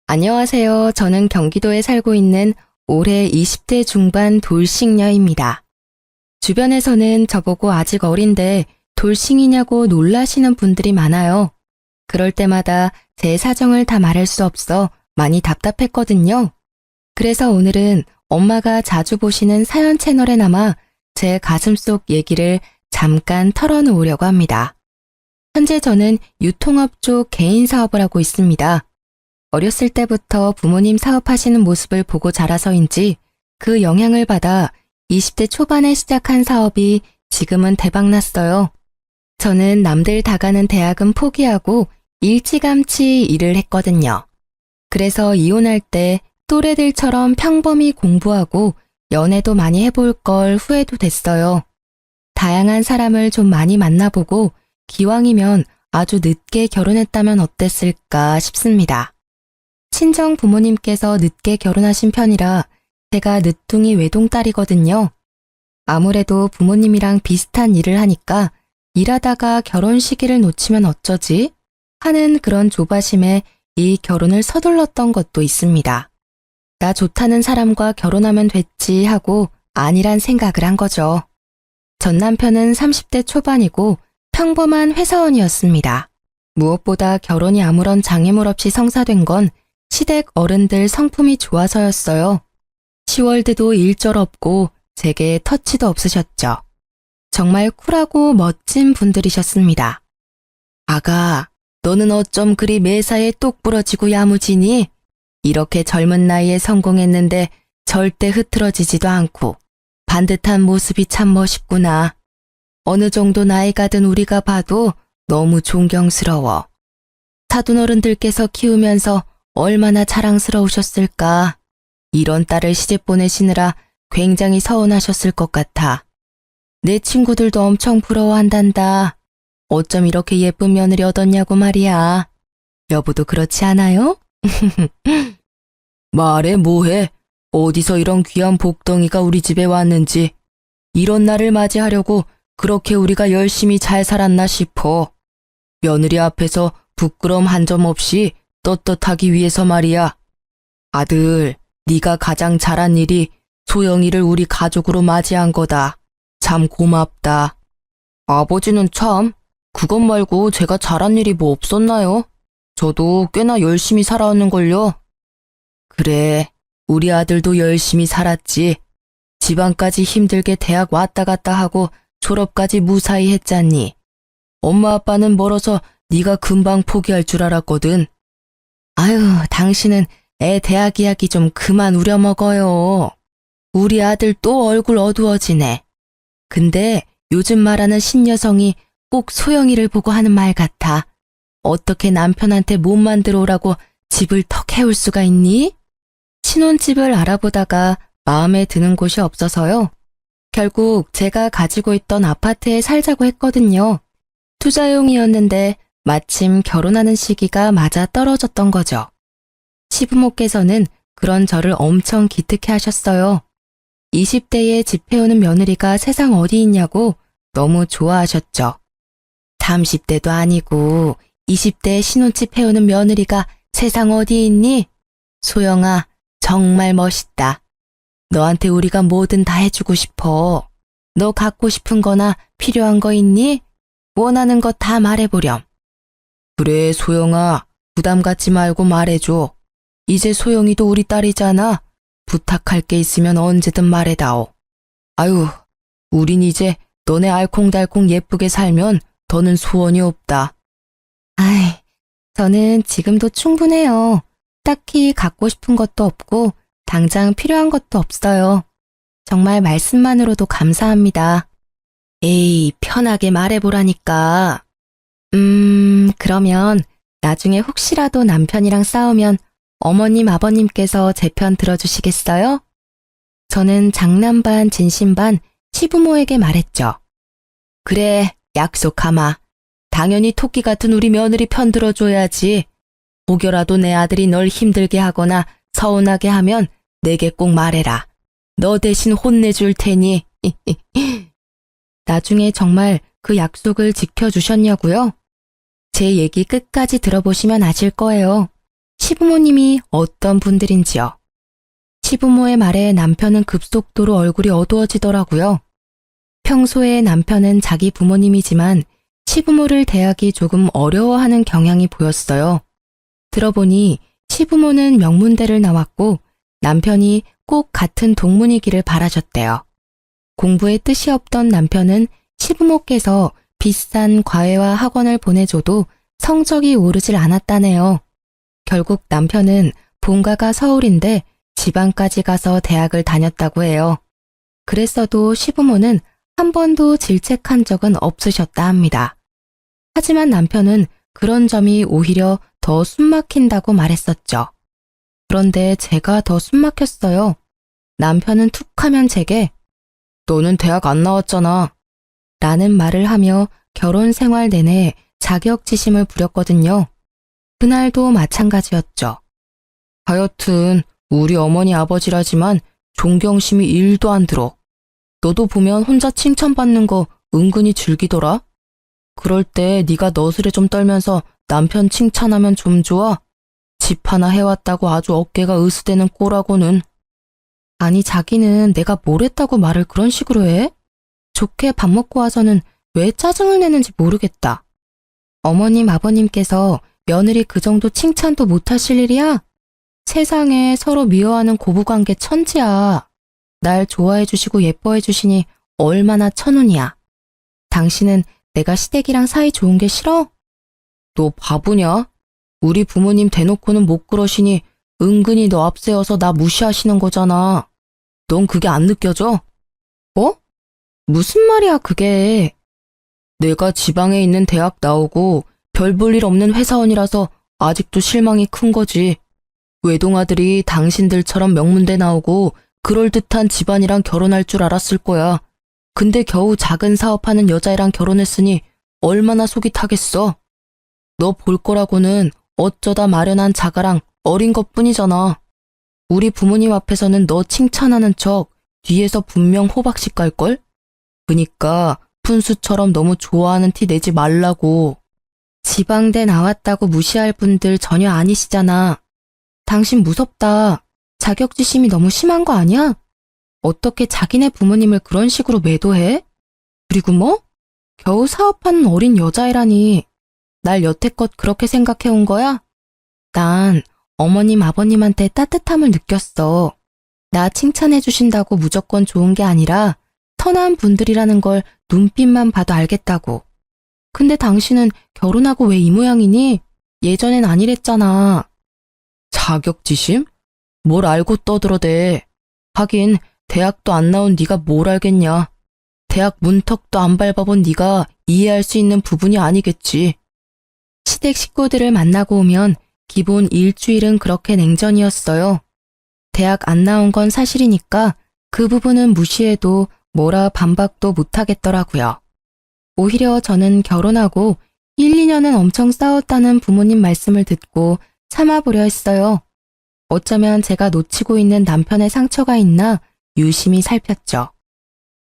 안녕하세요. 저는 경기도에 살고 있는 올해 20대 중반 돌싱녀입니다. 주변에서는 저보고 아직 어린데 돌싱이냐고 놀라시는 분들이 많아요. 그럴 때마다 제 사정을 다 말할 수 없어 많이 답답했거든요. 그래서 오늘은 엄마가 자주 보시는 사연 채널에 남아 제 가슴속 얘기를 잠깐 털어놓으려고 합니다. 현재 저는 유통업 쪽 개인 사업을 하고 있습니다. 어렸을 때부터 부모님 사업하시는 모습을 보고 자라서인지 그 영향을 받아 20대 초반에 시작한 사업이 지금은 대박났어요. 저는 남들 다 가는 대학은 포기하고 일찌감치 일을 했거든요. 그래서 이혼할 때 또래들처럼 평범히 공부하고 연애도 많이 해볼 걸 후회도 됐어요. 다양한 사람을 좀 많이 만나보고 기왕이면 아주 늦게 결혼했다면 어땠을까 싶습니다. 친정 부모님께서 늦게 결혼하신 편이라 제가 늦둥이 외동딸이거든요. 아무래도 부모님이랑 비슷한 일을 하니까 일하다가 결혼 시기를 놓치면 어쩌지? 하는 그런 조바심에 이 결혼을 서둘렀던 것도 있습니다. 나 좋다는 사람과 결혼하면 됐지 하고 아니란 생각을 한 거죠. 전 남편은 30대 초반이고 평범한 회사원이었습니다. 무엇보다 결혼이 아무런 장애물 없이 성사된 건 시댁 어른들 성품이 좋아서였어요. 시월드도 일절 없고 제게 터치도 없으셨죠. 정말 쿨하고 멋진 분들이셨습니다. 아가, 너는 어쩜 그리 매사에 똑 부러지고 야무지니? 이렇게 젊은 나이에 성공했는데 절대 흐트러지지도 않고 반듯한 모습이 참 멋있구나. 어느 정도 나이가 든 우리가 봐도 너무 존경스러워. 사돈 어른들께서 키우면서 얼마나 자랑스러우셨을까. 이런 딸을 시집 보내시느라 굉장히 서운하셨을 것 같아. 내 친구들도 엄청 부러워한단다. 어쩜 이렇게 예쁜 며느리 얻었냐고 말이야. 여보도 그렇지 않아요? 말해 뭐해? 어디서 이런 귀한 복덩이가 우리 집에 왔는지. 이런 날을 맞이하려고 그렇게 우리가 열심히 잘 살았나 싶어. 며느리 앞에서 부끄러움 한 점 없이 떳떳하기 위해서 말이야. 아들, 네가 가장 잘한 일이 소영이를 우리 가족으로 맞이한 거다. 참 고맙다. 아버지는 참, 그것 말고 제가 잘한 일이 뭐 없었나요? 저도 꽤나 열심히 살아왔는걸요. 그래, 우리 아들도 열심히 살았지. 집안까지 힘들게 대학 왔다 갔다 하고 졸업까지 무사히 했잖니. 엄마 아빠는 멀어서 네가 금방 포기할 줄 알았거든. 아유, 당신은 애 대학 이야기 좀 그만 우려먹어요. 우리 아들 또 얼굴 어두워지네. 근데 요즘 말하는 신여성이 꼭 소영이를 보고 하는 말 같아. 어떻게 남편한테 몸 만들어 오라고 집을 턱 해올 수가 있니? 신혼집을 알아보다가 마음에 드는 곳이 없어서요. 결국 제가 가지고 있던 아파트에 살자고 했거든요. 투자용이었는데 마침 결혼하는 시기가 맞아 떨어졌던 거죠. 시부모께서는 그런 저를 엄청 기특해 하셨어요. 20대에 집 해오는 며느리가 세상 어디 있냐고 너무 좋아하셨죠. 30대도 아니고 20대에 신혼집 해오는 며느리가 세상 어디 있니? 소영아, 정말 멋있다. 너한테 우리가 뭐든 다 해주고 싶어. 너 갖고 싶은 거나 필요한 거 있니? 원하는 거 다 말해보렴. 그래, 소영아. 부담 갖지 말고 말해줘. 이제 소영이도 우리 딸이잖아. 부탁할 게 있으면 언제든 말해다오. 아유, 우린 이제 너네 알콩달콩 예쁘게 살면 더는 소원이 없다. 아이, 저는 지금도 충분해요. 딱히 갖고 싶은 것도 없고 당장 필요한 것도 없어요. 정말 말씀만으로도 감사합니다. 에이, 편하게 말해보라니까. 그러면 나중에 혹시라도 남편이랑 싸우면 어머님, 아버님께서 제 편 들어주시겠어요? 저는 장난 반 진심 반 시부모에게 말했죠. 그래, 약속하마. 당연히 토끼 같은 우리 며느리 편 들어줘야지. 혹여라도 내 아들이 널 힘들게 하거나 서운하게 하면 내게 꼭 말해라. 너 대신 혼내줄 테니. 나중에 정말 그 약속을 지켜주셨냐고요? 제 얘기 끝까지 들어보시면 아실 거예요. 시부모님이 어떤 분들인지요. 시부모의 말에 남편은 급속도로 얼굴이 어두워지더라고요. 평소에 남편은 자기 부모님이지만 시부모를 대하기 조금 어려워하는 경향이 보였어요. 들어보니 시부모는 명문대를 나왔고 남편이 꼭 같은 동문이기를 바라셨대요. 공부에 뜻이 없던 남편은 시부모께서 비싼 과외와 학원을 보내줘도 성적이 오르질 않았다네요. 결국 남편은 본가가 서울인데 지방까지 가서 대학을 다녔다고 해요. 그랬어도 시부모는 한 번도 질책한 적은 없으셨다 합니다. 하지만 남편은 그런 점이 오히려 더 숨막힌다고 말했었죠. 그런데 제가 더 숨막혔어요. 남편은 툭 하면 제게 너는 대학 안 나왔잖아 라는 말을 하며 결혼 생활 내내 자격지심을 부렸거든요. 그날도 마찬가지였죠. 하여튼 우리 어머니 아버지라지만 존경심이 1도 안 들어. 너도 보면 혼자 칭찬받는 거 은근히 즐기더라. 그럴 때 네가 너스레 좀 떨면서 남편 칭찬하면 좀 좋아? 집 하나 해왔다고 아주 어깨가 으스대는 꼴하고는. 아니 자기는 내가 뭘 했다고 말을 그런 식으로 해? 좋게 밥 먹고 와서는 왜 짜증을 내는지 모르겠다. 어머님 아버님께서 며느리 그 정도 칭찬도 못하실 일이야? 세상에 서로 미워하는 고부관계 천지야. 날 좋아해 주시고 예뻐해 주시니 얼마나 천운이야. 당신은 내가 시댁이랑 사이 좋은 게 싫어? 너 바보냐? 우리 부모님 대놓고는 못 그러시니 은근히 너 앞세워서 나 무시하시는 거잖아. 넌 그게 안 느껴져? 뭐? 무슨 말이야 그게. 내가 지방에 있는 대학 나오고 별 볼 일 없는 회사원이라서 아직도 실망이 큰 거지. 외동아들이 당신들처럼 명문대 나오고 그럴듯한 집안이랑 결혼할 줄 알았을 거야. 근데 겨우 작은 사업하는 여자애랑 결혼했으니 얼마나 속이 타겠어. 너 볼 거라고는 어쩌다 마련한 자가랑 어린 것뿐이잖아. 우리 부모님 앞에서는 너 칭찬하는 척 뒤에서 분명 호박씨 깔걸? 그니까 푼수처럼 너무 좋아하는 티 내지 말라고. 지방대 나왔다고 무시할 분들 전혀 아니시잖아. 당신 무섭다. 자격지심이 너무 심한 거 아니야? 어떻게 자기네 부모님을 그런 식으로 매도해? 그리고 뭐? 겨우 사업하는 어린 여자애라니. 날 여태껏 그렇게 생각해온 거야? 난 어머님 아버님한테 따뜻함을 느꼈어. 나 칭찬해 주신다고 무조건 좋은 게 아니라 선한 분들이라는 걸 눈빛만 봐도 알겠다고. 근데 당신은 결혼하고 왜 이 모양이니? 예전엔 아니랬잖아. 자격지심? 뭘 알고 떠들어대. 하긴 대학도 안 나온 네가 뭘 알겠냐. 대학 문턱도 안 밟아본 네가 이해할 수 있는 부분이 아니겠지. 시댁 식구들을 만나고 오면 기본 일주일은 그렇게 냉전이었어요. 대학 안 나온 건 사실이니까 그 부분은 무시해도 뭐라 반박도 못하겠더라고요. 오히려 저는 결혼하고 1, 2년은 엄청 싸웠다는 부모님 말씀을 듣고 참아보려 했어요. 어쩌면 제가 놓치고 있는 남편의 상처가 있나 유심히 살폈죠.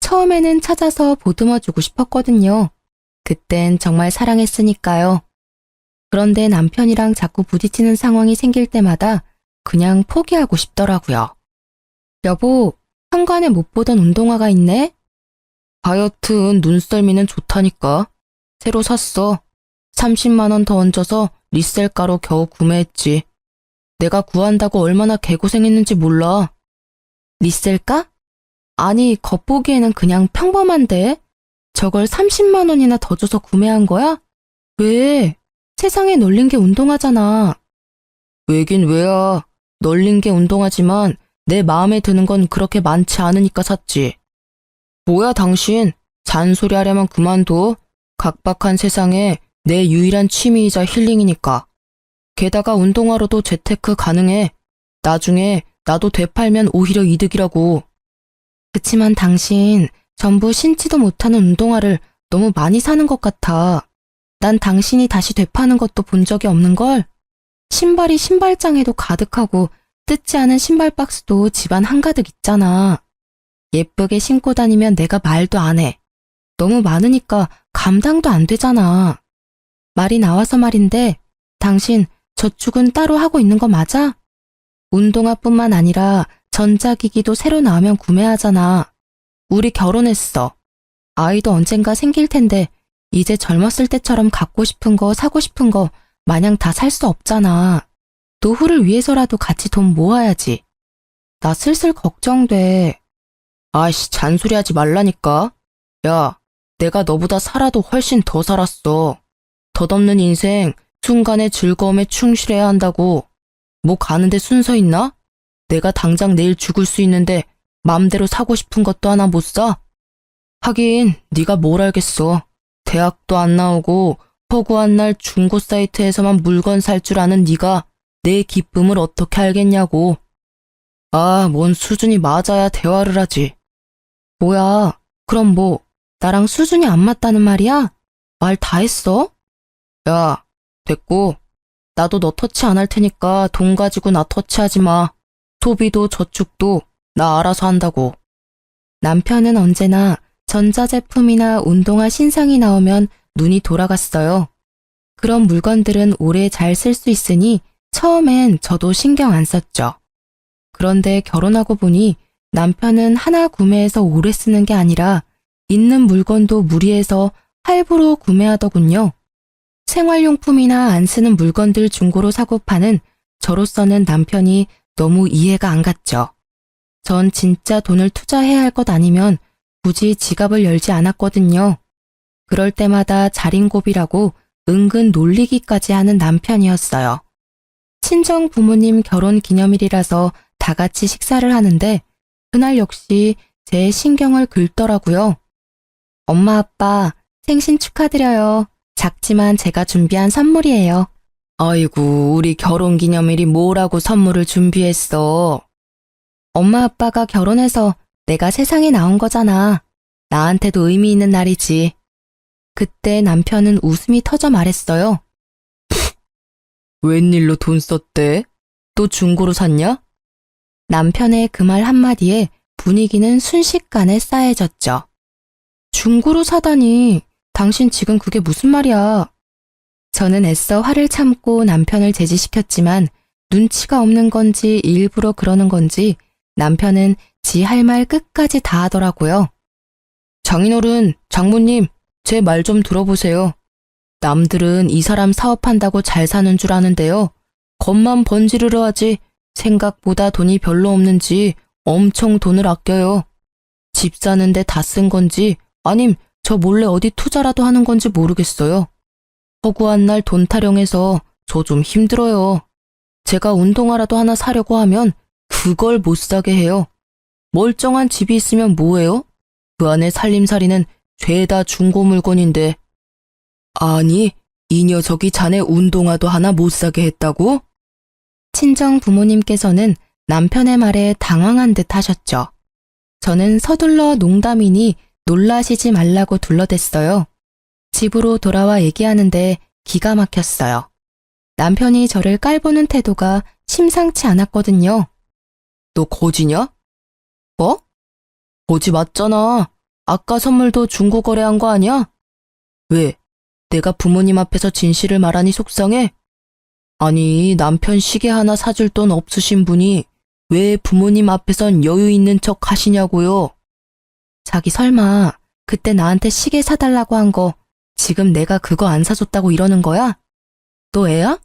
처음에는 찾아서 보듬어주고 싶었거든요. 그땐 정말 사랑했으니까요. 그런데 남편이랑 자꾸 부딪히는 상황이 생길 때마다 그냥 포기하고 싶더라고요. 여보, 현관에 못 보던 운동화가 있네? 하여튼 눈썰미는 좋다니까. 새로 샀어. 30만 원 더 얹어서 리셀가로 겨우 구매했지. 내가 구한다고 얼마나 개고생했는지 몰라. 리셀가? 아니, 겉보기에는 그냥 평범한데? 저걸 30만 원이나 더 줘서 구매한 거야? 왜? 세상에 널린 게 운동화잖아. 왜긴 왜야. 널린 게 운동화지만 내 마음에 드는 건 그렇게 많지 않으니까 샀지. 뭐야 당신, 잔소리 하려면 그만둬. 각박한 세상에 내 유일한 취미이자 힐링이니까. 게다가 운동화로도 재테크 가능해. 나중에 나도 되팔면 오히려 이득이라고. 그치만 당신 전부 신지도 못하는 운동화를 너무 많이 사는 것 같아. 난 당신이 다시 되파는 것도 본 적이 없는걸? 신발이 신발장에도 가득하고 뜯지 않은 신발 박스도 집안 한가득 있잖아. 예쁘게 신고 다니면 내가 말도 안 해. 너무 많으니까 감당도 안 되잖아. 말이 나와서 말인데 당신 저축은 따로 하고 있는 거 맞아? 운동화뿐만 아니라 전자기기도 새로 나오면 구매하잖아. 우리 결혼했어. 아이도 언젠가 생길 텐데 이제 젊었을 때처럼 갖고 싶은 거, 사고 싶은 거 마냥 다 살 수 없잖아. 노후를 위해서라도 같이 돈 모아야지. 나 슬슬 걱정돼. 아이씨, 잔소리하지 말라니까. 야, 내가 너보다 살아도 훨씬 더 살았어. 덧없는 인생, 순간의 즐거움에 충실해야 한다고. 뭐 가는데 순서 있나? 내가 당장 내일 죽을 수 있는데 맘대로 사고 싶은 것도 하나 못 사? 하긴 네가 뭘 알겠어. 대학도 안 나오고 허구한 날 중고 사이트에서만 물건 살 줄 아는 네가 내 기쁨을 어떻게 알겠냐고. 아, 뭔 수준이 맞아야 대화를 하지. 뭐야, 그럼 뭐 나랑 수준이 안 맞다는 말이야? 말 다 했어? 야, 됐고. 나도 너 터치 안 할 테니까 돈 가지고 나 터치하지 마. 소비도 저축도 나 알아서 한다고. 남편은 언제나 전자제품이나 운동화 신상이 나오면 눈이 돌아갔어요. 그런 물건들은 오래 잘 쓸 수 있으니 처음엔 저도 신경 안 썼죠. 그런데 결혼하고 보니 남편은 하나 구매해서 오래 쓰는 게 아니라 있는 물건도 무리해서 할부로 구매하더군요. 생활용품이나 안 쓰는 물건들 중고로 사고 파는 저로서는 남편이 너무 이해가 안 갔죠. 전 진짜 돈을 투자해야 할 것 아니면 굳이 지갑을 열지 않았거든요. 그럴 때마다 자린고비라고 은근 놀리기까지 하는 남편이었어요. 친정 부모님 결혼 기념일이라서 다 같이 식사를 하는데 그날 역시 제 신경을 긁더라고요. 엄마 아빠 생신 축하드려요. 작지만 제가 준비한 선물이에요. 아이고, 우리 결혼 기념일이 뭐라고 선물을 준비했어. 엄마 아빠가 결혼해서 내가 세상에 나온 거잖아. 나한테도 의미 있는 날이지. 그때 남편은 웃음이 터져 말했어요. 웬일로 돈 썼대? 또 중고로 샀냐? 남편의 그 말 한마디에 분위기는 순식간에 싸해졌죠. 중고로 사다니, 당신 지금 그게 무슨 말이야? 저는 애써 화를 참고 남편을 제지시켰지만 눈치가 없는 건지 일부러 그러는 건지 남편은 지 할 말 끝까지 다 하더라고요. 장인어른, 장모님, 제 말 좀 들어보세요. 남들은 이 사람 사업한다고 잘 사는 줄 아는데요. 겉만 번지르르 하지 생각보다 돈이 별로 없는지 엄청 돈을 아껴요. 집 사는데 다 쓴 건지 아님 저 몰래 어디 투자라도 하는 건지 모르겠어요. 허구한 날 돈 타령해서 저 좀 힘들어요. 제가 운동화라도 하나 사려고 하면 그걸 못 사게 해요. 멀쩡한 집이 있으면 뭐해요? 그 안에 살림살이는 죄다 중고 물건인데. 아니, 이 녀석이 자네 운동화도 하나 못 사게 했다고? 친정 부모님께서는 남편의 말에 당황한 듯 하셨죠. 저는 서둘러 농담이니 놀라시지 말라고 둘러댔어요. 집으로 돌아와 얘기하는데 기가 막혔어요. 남편이 저를 깔보는 태도가 심상치 않았거든요. 너 거지냐? 뭐? 거지 맞잖아. 아까 선물도 중고 거래한 거 아니야? 왜? 내가 부모님 앞에서 진실을 말하니 속상해? 아니, 남편 시계 하나 사줄 돈 없으신 분이 왜 부모님 앞에선 여유 있는 척 하시냐고요? 자기 설마 그때 나한테 시계 사달라고 한 거 지금 내가 그거 안 사줬다고 이러는 거야? 너 애야?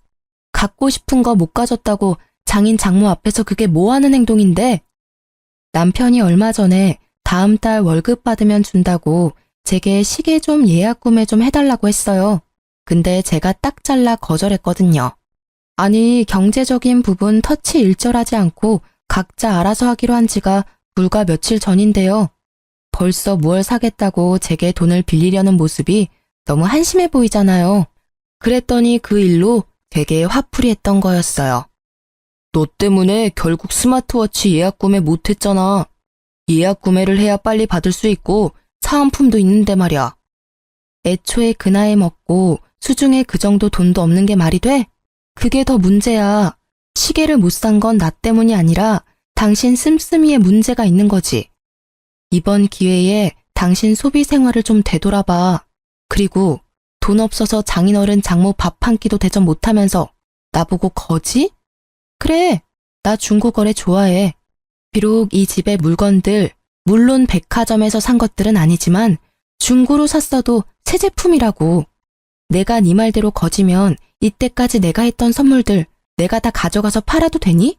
갖고 싶은 거 못 가졌다고 장인 장모 앞에서 그게 뭐 하는 행동인데? 남편이 얼마 전에 다음 달 월급 받으면 준다고 제게 시계 좀 예약 구매 좀 해달라고 했어요. 근데 제가 딱 잘라 거절했거든요. 아니, 경제적인 부분 터치 일절하지 않고 각자 알아서 하기로 한 지가 불과 며칠 전인데요. 벌써 무얼 사겠다고 제게 돈을 빌리려는 모습이 너무 한심해 보이잖아요. 그랬더니 그 일로 되게 화풀이 했던 거였어요. 너 때문에 결국 스마트워치 예약 구매 못했잖아. 예약 구매를 해야 빨리 받을 수 있고 사은품도 있는데 말이야. 애초에 그 나이 먹고 수중에 그 정도 돈도 없는 게 말이 돼? 그게 더 문제야. 시계를 못 산 건 나 때문이 아니라 당신 씀씀이의 문제가 있는 거지. 이번 기회에 당신 소비 생활을 좀 되돌아봐. 그리고 돈 없어서 장인어른 장모 밥 한 끼도 대접 못하면서 나보고 거지? 그래, 나 중고거래 좋아해. 비록 이 집의 물건들, 물론 백화점에서 산 것들은 아니지만 중고로 샀어도 새 제품이라고. 내가 네 말대로 거지면 이때까지 내가 했던 선물들 내가 다 가져가서 팔아도 되니?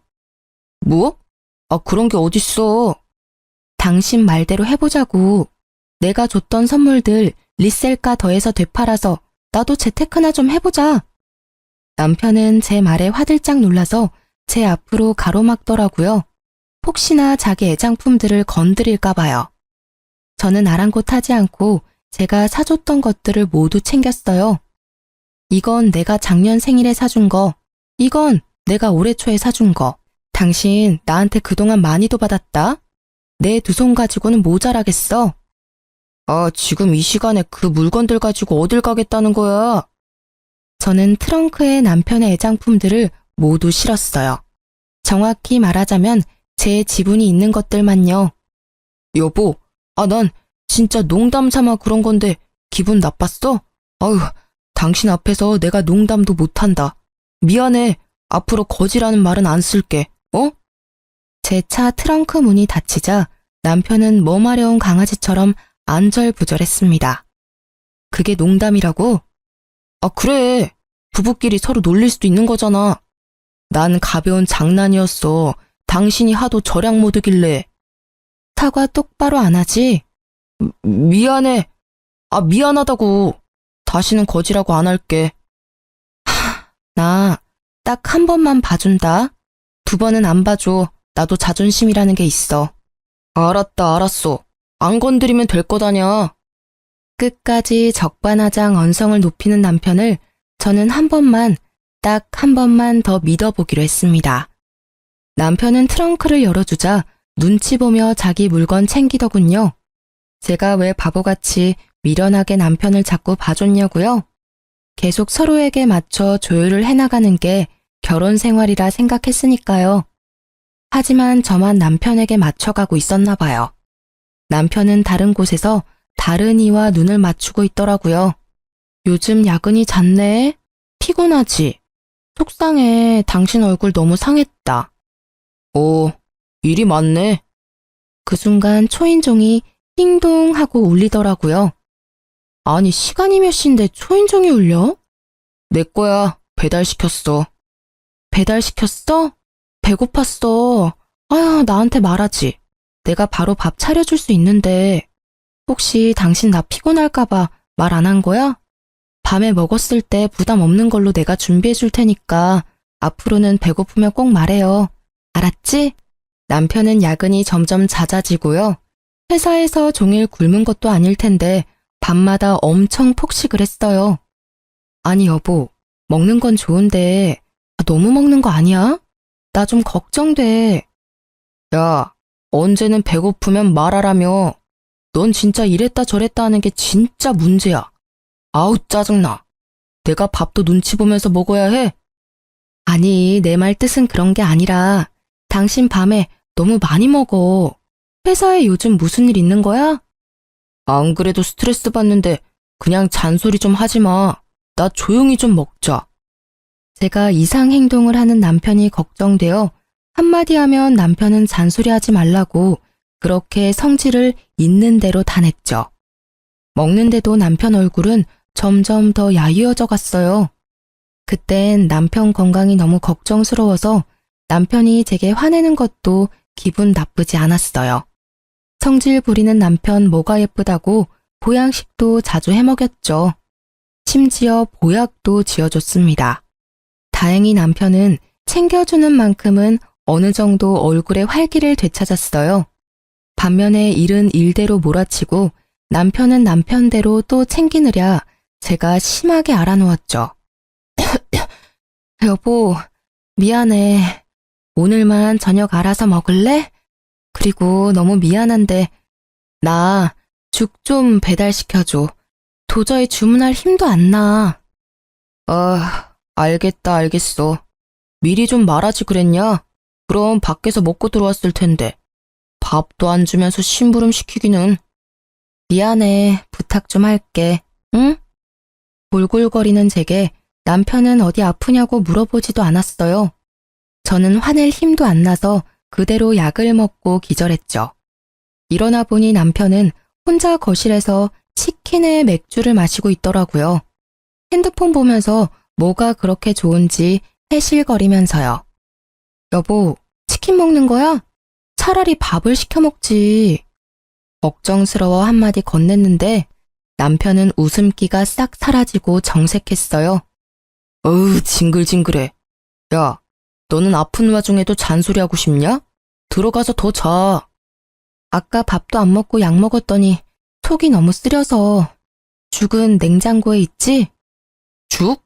뭐? 그런 게 어딨어. 당신 말대로 해보자고. 내가 줬던 선물들 리셀가 더해서 되팔아서 나도 재테크나 좀 해보자. 남편은 제 말에 화들짝 놀라서 제 앞으로 가로막더라고요. 혹시나 자기 애장품들을 건드릴까 봐요. 저는 아랑곳하지 않고 제가 사줬던 것들을 모두 챙겼어요. 이건 내가 작년 생일에 사준 거, 이건 내가 올해 초에 사준 거. 당신 나한테 그동안 많이도 받았다. 내 두 손 가지고는 모자라겠어. 지금 이 시간에 그 물건들 가지고 어딜 가겠다는 거야? 저는 트렁크에 남편의 애장품들을 모두 실었어요. 정확히 말하자면 제 지분이 있는 것들만요. 여보, 난 진짜 농담 삼아 그런 건데 기분 나빴어? 아유, 당신 앞에서 내가 농담도 못한다. 미안해. 앞으로 거지라는 말은 안 쓸게. 제 차 트렁크 문이 닫히자 남편은 머마려운 강아지처럼 안절부절했습니다. 그게 농담이라고? 그래. 부부끼리 서로 놀릴 수도 있는 거잖아. 난 가벼운 장난이었어. 당신이 하도 절약 모드길래. 사과 똑바로 안 하지? 미안해. 미안하다고. 다시는 거지라고 안 할게. 나 딱 한 번만 봐준다. 두 번은 안 봐줘. 나도 자존심이라는 게 있어. 알았다, 알았어. 안 건드리면 될 거다냐. 끝까지 적반하장 언성을 높이는 남편을 저는 딱 한 번만 더 믿어보기로 했습니다. 남편은 트렁크를 열어주자 눈치 보며 자기 물건 챙기더군요. 제가 왜 바보같이 미련하게 남편을 자꾸 봐줬냐고요? 계속 서로에게 맞춰 조율을 해나가는 게 결혼 생활이라 생각했으니까요. 하지만 저만 남편에게 맞춰가고 있었나 봐요. 남편은 다른 곳에서 다른 이와 눈을 맞추고 있더라고요. 요즘 야근이 잦네? 피곤하지? 속상해. 당신 얼굴 너무 상했다. 일이 많네. 그 순간 초인종이 띵동 하고 울리더라고요. 아니, 시간이 몇 시인데 초인종이 울려? 내 거야. 배달시켰어. 배달시켰어? 배고팠어. 아휴, 나한테 말하지. 내가 바로 밥 차려줄 수 있는데. 혹시 당신 나 피곤할까봐 말 안 한 거야? 밤에 먹었을 때 부담 없는 걸로 내가 준비해 줄 테니까 앞으로는 배고프면 꼭 말해요. 알았지? 남편은 야근이 점점 잦아지고요. 회사에서 종일 굶은 것도 아닐 텐데 밤마다 엄청 폭식을 했어요. 아니 여보, 먹는 건 좋은데 너무 먹는 거 아니야? 나 좀 걱정돼. 야, 언제는 배고프면 말하라며. 넌 진짜 이랬다 저랬다 하는 게 진짜 문제야. 아우 짜증나. 내가 밥도 눈치 보면서 먹어야 해? 아니, 내 말 뜻은 그런 게 아니라 당신 밤에 너무 많이 먹어. 회사에 요즘 무슨 일 있는 거야? 안 그래도 스트레스 받는데 그냥 잔소리 좀 하지 마. 나 조용히 좀 먹자. 제가 이상 행동을 하는 남편이 걱정되어 한마디 하면 남편은 잔소리하지 말라고 그렇게 성질을 있는 대로 다 냈죠. 먹는데도 남편 얼굴은 점점 더 야위어져 갔어요. 그땐 남편 건강이 너무 걱정스러워서 남편이 제게 화내는 것도 기분 나쁘지 않았어요. 성질 부리는 남편 뭐가 예쁘다고 보양식도 자주 해먹였죠. 심지어 보약도 지어줬습니다. 다행히 남편은 챙겨주는 만큼은 어느 정도 얼굴에 활기를 되찾았어요. 반면에 일은 일대로 몰아치고 남편은 남편대로 또 챙기느랴 제가 심하게 알아놓았죠. 여보, 미안해. 오늘만 저녁 알아서 먹을래? 그리고 너무 미안한데 나 죽 좀 배달시켜줘. 도저히 주문할 힘도 안 나. 알겠다, 알겠어. 미리 좀 말하지 그랬냐? 그럼 밖에서 먹고 들어왔을 텐데. 밥도 안 주면서 심부름 시키기는. 미안해, 부탁 좀 할게. 응? 골골거리는 제게 남편은 어디 아프냐고 물어보지도 않았어요. 저는 화낼 힘도 안 나서 그대로 약을 먹고 기절했죠. 일어나 보니 남편은 혼자 거실에서 치킨에 맥주를 마시고 있더라고요. 핸드폰 보면서 뭐가 그렇게 좋은지 해실거리면서요. 여보, 치킨 먹는 거야? 차라리 밥을 시켜 먹지. 걱정스러워 한마디 건넸는데 남편은 웃음기가 싹 사라지고 정색했어요. 어우, 징글징글해. 야, 너는 아픈 와중에도 잔소리하고 싶냐? 들어가서 더 자. 아까 밥도 안 먹고 약 먹었더니 속이 너무 쓰려서. 죽은 냉장고에 있지? 죽?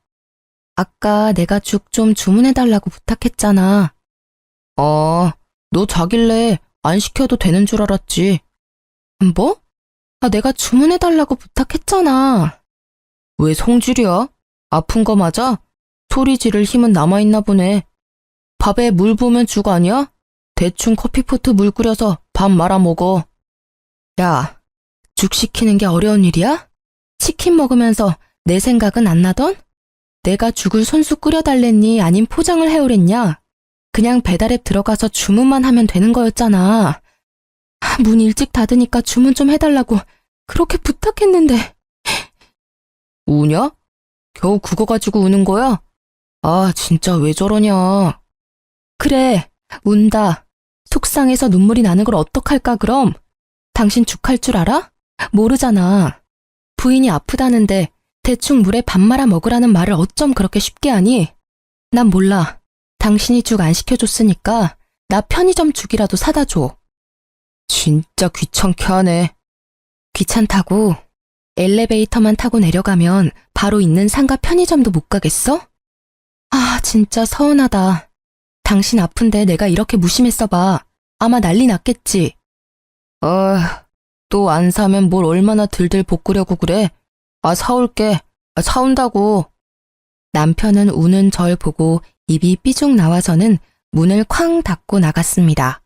아까 내가 죽 좀 주문해달라고 부탁했잖아. 너 자길래 안 시켜도 되는 줄 알았지. 뭐? 내가 주문해달라고 부탁했잖아. 왜 성질이야? 아픈 거 맞아? 소리 지를 힘은 남아있나 보네. 밥에 물 부으면 죽 아니야? 대충 커피포트 물 끓여서 밥 말아 먹어. 야, 죽 시키는 게 어려운 일이야? 치킨 먹으면서 내 생각은 안 나던? 내가 죽을 손수 끓여달랬니? 아님 포장을 해오랬냐? 그냥 배달앱 들어가서 주문만 하면 되는 거였잖아. 문 일찍 닫으니까 주문 좀 해달라고 그렇게 부탁했는데. 우냐? 겨우 그거 가지고 우는 거야? 아, 진짜 왜 저러냐. 그래, 운다. 속상해서 눈물이 나는 걸 어떡할까 그럼? 당신 죽할 줄 알아? 모르잖아. 부인이 아프다는데 대충 물에 밥 말아 먹으라는 말을 어쩜 그렇게 쉽게 하니? 난 몰라. 당신이 죽 안 시켜줬으니까 나 편의점 죽이라도 사다 줘. 진짜 귀찮게 하네. 귀찮다고? 엘리베이터만 타고 내려가면 바로 있는 상가 편의점도 못 가겠어? 아, 진짜 서운하다. 당신 아픈데 내가 이렇게 무심했어 봐. 아마 난리 났겠지. 또 안 사면 뭘 얼마나 들들 볶으려고 그래? 사올게. 사온다고. 남편은 우는 절 보고 입이 삐죽 나와서는 문을 쾅 닫고 나갔습니다.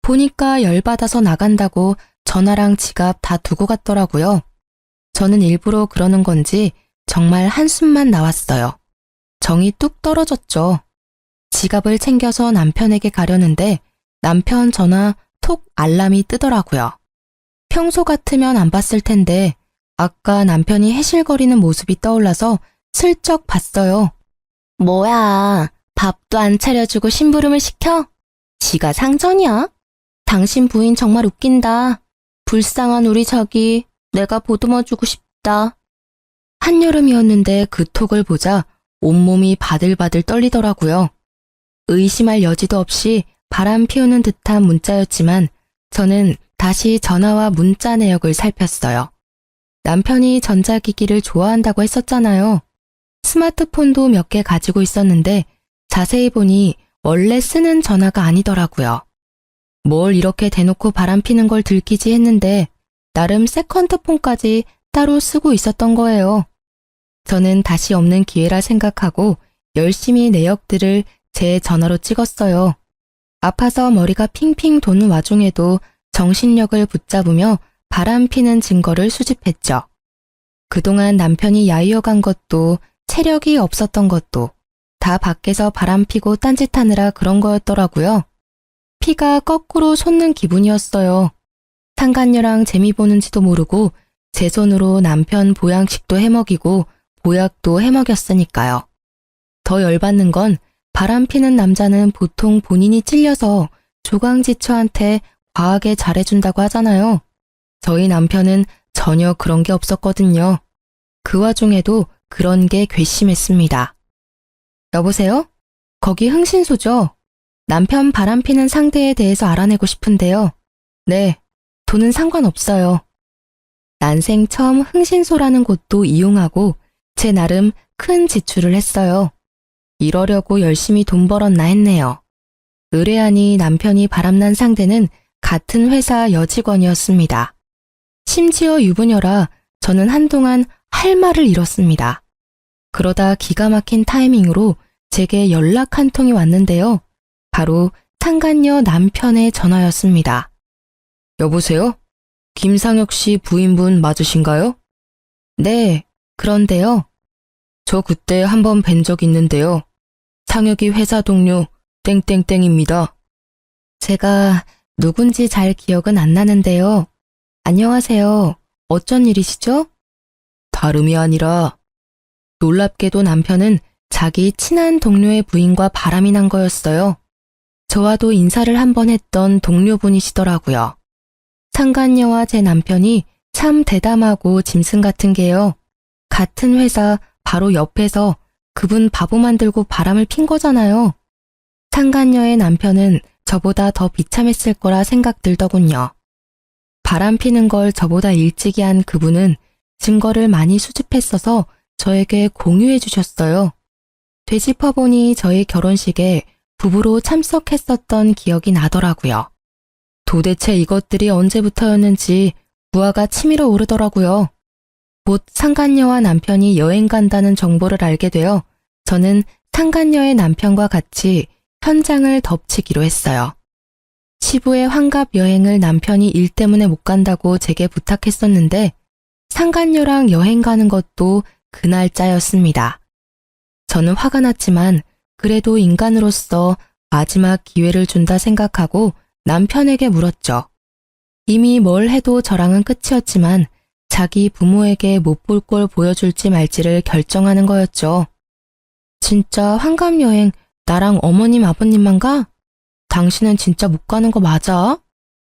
보니까 열받아서 나간다고 전화랑 지갑 다 두고 갔더라고요. 저는 일부러 그러는 건지 정말 한숨만 나왔어요. 정이 뚝 떨어졌죠. 지갑을 챙겨서 남편에게 가려는데 남편 전화 톡 알람이 뜨더라고요. 평소 같으면 안 봤을 텐데 아까 남편이 해실거리는 모습이 떠올라서 슬쩍 봤어요. 뭐야, 밥도 안 차려주고 심부름을 시켜? 지가 상전이야? 당신 부인 정말 웃긴다. 불쌍한 우리 자기, 내가 보듬어주고 싶다. 한여름이었는데 그 톡을 보자 온몸이 바들바들 떨리더라고요. 의심할 여지도 없이 바람 피우는 듯한 문자였지만 저는 다시 전화와 문자 내역을 살폈어요. 남편이 전자기기를 좋아한다고 했었잖아요. 스마트폰도 몇 개 가지고 있었는데 자세히 보니 원래 쓰는 전화가 아니더라고요. 뭘 이렇게 대놓고 바람 피는 걸 들키지 했는데 나름 세컨드폰까지 따로 쓰고 있었던 거예요. 저는 다시 없는 기회라 생각하고 열심히 내역들을 제 전화로 찍었어요. 아파서 머리가 핑핑 도는 와중에도 정신력을 붙잡으며 바람 피는 증거를 수집했죠. 그동안 남편이 야유어 간 것도 체력이 없었던 것도 다 밖에서 바람 피고 딴짓하느라 그런 거였더라고요. 피가 거꾸로 솟는 기분이었어요. 상간녀랑 재미 보는지도 모르고 제 손으로 남편 보양식도 해먹이고 보약도 해먹였으니까요. 더 열받는 건 바람 피는 남자는 보통 본인이 찔려서 조강지처한테 과하게 잘해준다고 하잖아요. 저희 남편은 전혀 그런 게 없었거든요. 그 와중에도 그런 게 괘씸했습니다. 여보세요? 거기 흥신소죠? 남편 바람 피는 상대에 대해서 알아내고 싶은데요. 네, 돈은 상관없어요. 난생 처음 흥신소라는 곳도 이용하고 제 나름 큰 지출을 했어요. 이러려고 열심히 돈 벌었나 했네요. 의뢰하니 남편이 바람난 상대는 같은 회사 여직원이었습니다. 심지어 유부녀라 저는 한동안 할 말을 잃었습니다. 그러다 기가 막힌 타이밍으로 제게 연락 한 통이 왔는데요. 바로 상간녀 남편의 전화였습니다. 여보세요? 김상혁 씨 부인분 맞으신가요? 네, 그런데요. 저 그때 한번 뵌 적 있는데요. 상혁이 회사 동료 땡땡땡입니다. 제가 누군지 잘 기억은 안 나는데요. 안녕하세요. 어쩐 일이시죠? 다름이 아니라 놀랍게도 남편은 자기 친한 동료의 부인과 바람이 난 거였어요. 저와도 인사를 한 번 했던 동료분이시더라고요. 상간녀와 제 남편이 참 대담하고 짐승 같은 게요. 같은 회사 바로 옆에서 그분 바보 만들고 바람을 핀 거잖아요. 상간녀의 남편은 저보다 더 비참했을 거라 생각 들더군요. 바람 피는 걸 저보다 일찍이 한 그분은 증거를 많이 수집했어서 저에게 공유해 주셨어요. 되짚어보니 저희 결혼식에 부부로 참석했었던 기억이 나더라고요. 도대체 이것들이 언제부터였는지 부하가 치밀어 오르더라고요. 곧 상간녀와 남편이 여행 간다는 정보를 알게 되어 저는 상간녀의 남편과 같이 현장을 덮치기로 했어요. 시부의 환갑 여행을 남편이 일 때문에 못 간다고 제게 부탁했었는데 상간녀랑 여행 가는 것도 그 날짜였습니다. 저는 화가 났지만 그래도 인간으로서 마지막 기회를 준다 생각하고 남편에게 물었죠. 이미 뭘 해도 저랑은 끝이었지만 자기 부모에게 못 볼 걸 보여줄지 말지를 결정하는 거였죠. 진짜 환갑 여행 나랑 어머님 아버님만 가? 당신은 진짜 못 가는 거 맞아?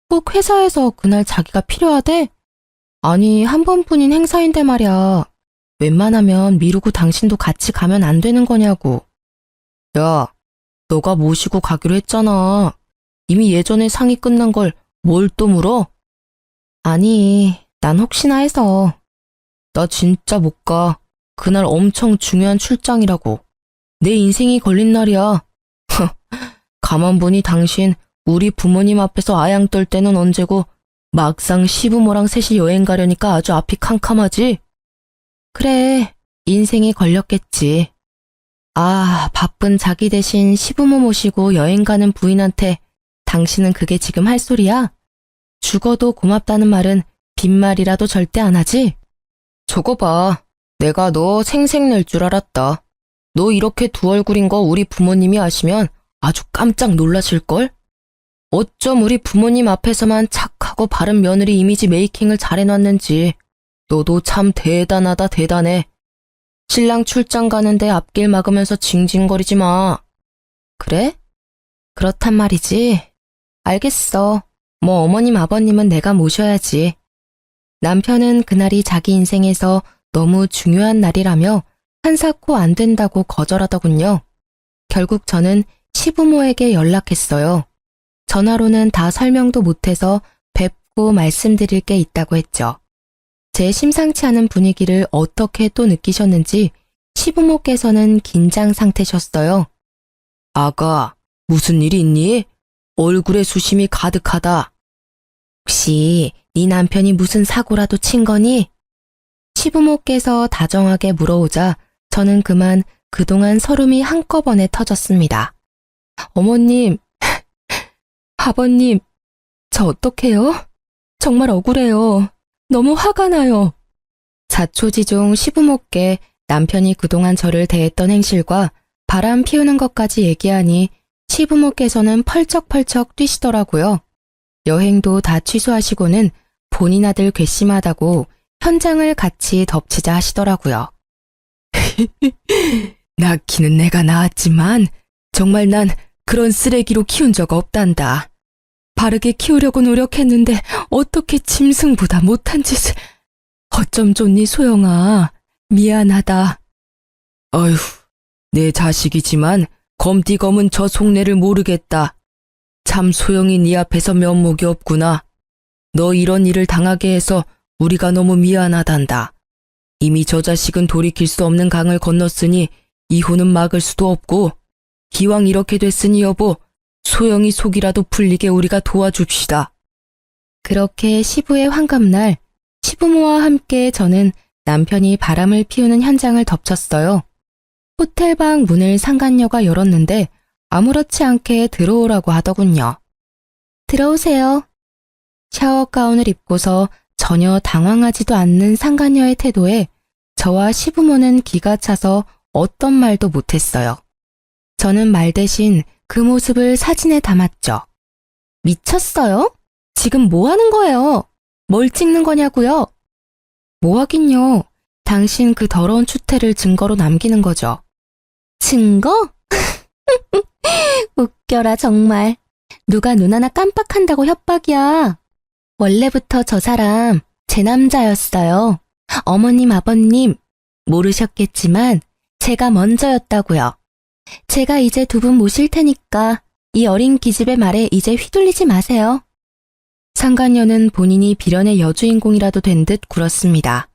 꼭 회사에서 그날 자기가 필요하대? 아니, 한 번뿐인 행사인데 말이야. 웬만하면 미루고 당신도 같이 가면 안 되는 거냐고. 야, 너가 모시고 가기로 했잖아. 이미 예전에 상이 끝난 걸 뭘 또 물어? 아니, 난 혹시나 해서. 나 진짜 못 가. 그날 엄청 중요한 출장이라고. 내 인생이 걸린 날이야. 가만 보니 당신 우리 부모님 앞에서 아양 떨 때는 언제고 막상 시부모랑 셋이 여행 가려니까 아주 앞이 캄캄하지? 그래, 인생이 걸렸겠지. 아, 바쁜 자기 대신 시부모 모시고 여행 가는 부인한테 당신은 그게 지금 할 소리야? 죽어도 고맙다는 말은 빈말이라도 절대 안 하지? 저거 봐. 내가 너 생색 낼 줄 알았다. 너 이렇게 두 얼굴인 거 우리 부모님이 아시면 아주 깜짝 놀라실걸? 어쩜 우리 부모님 앞에서만 착하고 바른 며느리 이미지 메이킹을 잘해놨는지. 너도 참 대단하다 대단해. 신랑 출장 가는데 앞길 막으면서 징징거리지 마. 그래? 그렇단 말이지. 알겠어. 뭐 어머님 아버님은 내가 모셔야지. 남편은 그날이 자기 인생에서 너무 중요한 날이라며 한사코 안 된다고 거절하더군요. 결국 저는 시부모에게 연락했어요. 전화로는 다 설명도 못해서 뵙고 말씀드릴 게 있다고 했죠. 제 심상치 않은 분위기를 어떻게 또 느끼셨는지 시부모께서는 긴장 상태셨어요. 아가, 무슨 일이 있니? 얼굴에 수심이 가득하다. 혹시 네 남편이 무슨 사고라도 친 거니? 시부모께서 다정하게 물어오자 저는 그만 그동안 서름이 한꺼번에 터졌습니다. 어머님, 아버님, 저 어떡해요? 정말 억울해요. 너무 화가 나요. 자초지종 시부모께 남편이 그동안 저를 대했던 행실과 바람 피우는 것까지 얘기하니 시부모께서는 펄쩍펄쩍 뛰시더라고요. 여행도 다 취소하시고는 본인 아들 괘씸하다고 현장을 같이 덮치자 하시더라고요. 낳기는 내가 낳았지만 정말 난 그런 쓰레기로 키운 적 없단다. 바르게 키우려고 노력했는데 어떻게 짐승보다 못한 짓을. 어쩜 좋니 소영아. 미안하다. 어휴, 내 자식이지만 검디검은 저 속내를 모르겠다. 참 소영이 네 앞에서 면목이 없구나. 너 이런 일을 당하게 해서 우리가 너무 미안하단다. 이미 저 자식은 돌이킬 수 없는 강을 건넜으니 이혼은 막을 수도 없고 기왕 이렇게 됐으니 여보, 소영이 속이라도 풀리게 우리가 도와줍시다. 그렇게 시부의 환갑날 시부모와 함께 저는 남편이 바람을 피우는 현장을 덮쳤어요. 호텔방 문을 상간녀가 열었는데 아무렇지 않게 들어오라고 하더군요. 들어오세요. 샤워 가운을 입고서 전혀 당황하지도 않는 상간녀의 태도에 저와 시부모는 기가 차서 어떤 말도 못했어요. 저는 말 대신 그 모습을 사진에 담았죠. 미쳤어요? 지금 뭐 하는 거예요? 뭘 찍는 거냐고요? 뭐 하긴요. 당신 그 더러운 추태를 증거로 남기는 거죠. 증거? 웃겨라 정말. 누가 눈 하나 깜빡한다고 협박이야. 원래부터 저 사람 제 남자였어요. 어머님, 아버님 모르셨겠지만 제가 먼저였다고요. 제가 이제 두 분 모실 테니까 이 어린 기집의 말에 이제 휘둘리지 마세요. 상간녀는 본인이 비련의 여주인공이라도 된 듯 굴었습니다.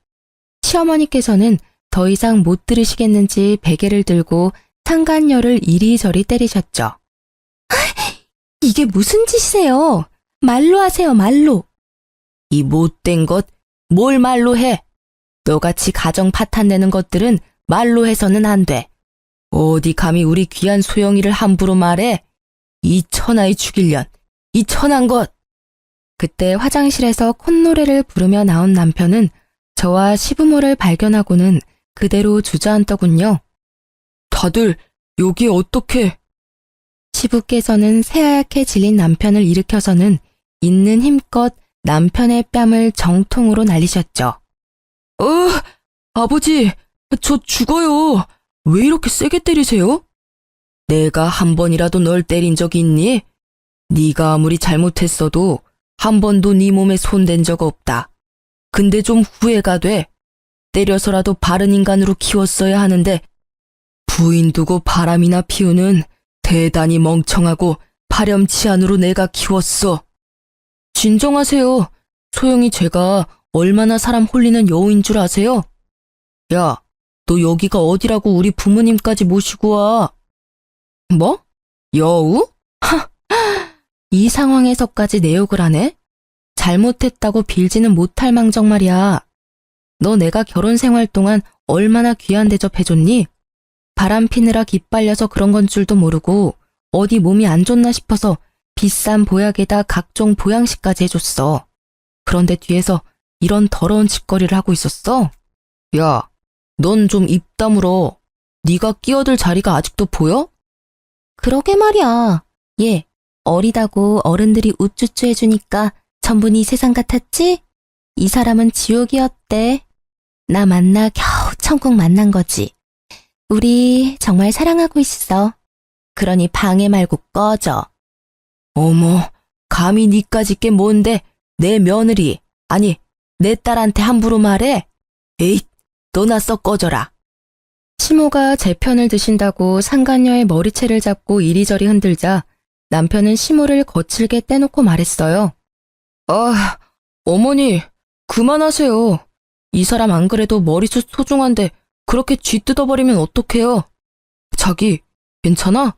시어머니께서는 더 이상 못 들으시겠는지 베개를 들고 상간녀를 이리저리 때리셨죠. 이게 무슨 짓이세요? 말로 하세요, 말로. 이 못된 것, 뭘 말로 해? 너같이 가정 파탄내는 것들은 말로 해서는 안 돼. 어디 감히 우리 귀한 소영이를 함부로 말해? 이 천하의 죽일년, 이 천한 것. 그때 화장실에서 콧노래를 부르며 나온 남편은 저와 시부모를 발견하고는 그대로 주저앉더군요. 다들 여기 어떻게? 시부께서는 새하얗게 질린 남편을 일으켜서는 있는 힘껏 남편의 뺨을 정통으로 날리셨죠. 아버지, 저 죽어요. 왜 이렇게 세게 때리세요? 내가 한 번이라도 널 때린 적이 있니? 네가 아무리 잘못했어도 한 번도 네 몸에 손댄 적 없다. 근데 좀 후회가 돼. 때려서라도 바른 인간으로 키웠어야 하는데 부인 두고 바람이나 피우는 대단히 멍청하고 파렴치한으로 내가 키웠어. 진정하세요. 소영이 제가 얼마나 사람 홀리는 여우인 줄 아세요? 야, 너 여기가 어디라고 우리 부모님까지 모시고 와. 뭐? 여우? 하, 이 상황에서까지 내 욕을 하네? 잘못했다고 빌지는 못할 망정 말이야. 너 내가 결혼 생활 동안 얼마나 귀한 대접해줬니? 바람 피느라 기빨려서 그런 건 줄도 모르고 어디 몸이 안 좋나 싶어서 비싼 보약에다 각종 보양식까지 해줬어. 그런데 뒤에서 이런 더러운 짓거리를 하고 있었어? 야, 넌 좀 입 다물어. 네가 끼어들 자리가 아직도 보여? 그러게 말이야. 얘, 어리다고 어른들이 우쭈쭈 해주니까 전부 네 세상 같았지? 이 사람은 지옥이었대. 나 만나 겨우 천국 만난 거지. 우리 정말 사랑하고 있어. 그러니 방해 말고 꺼져. 어머, 감히 니까짓 게 뭔데 내 며느리, 아니 내 딸한테 함부로 말해? 에잇, 너나 썩 꺼져라. 시모가 제 편을 드신다고 상간녀의 머리채를 잡고 이리저리 흔들자 남편은 시모를 거칠게 떼놓고 말했어요. 아, 어머니, 그만하세요. 이 사람 안 그래도 머리숱 소중한데 그렇게 쥐 뜯어버리면 어떡해요? 자기, 괜찮아?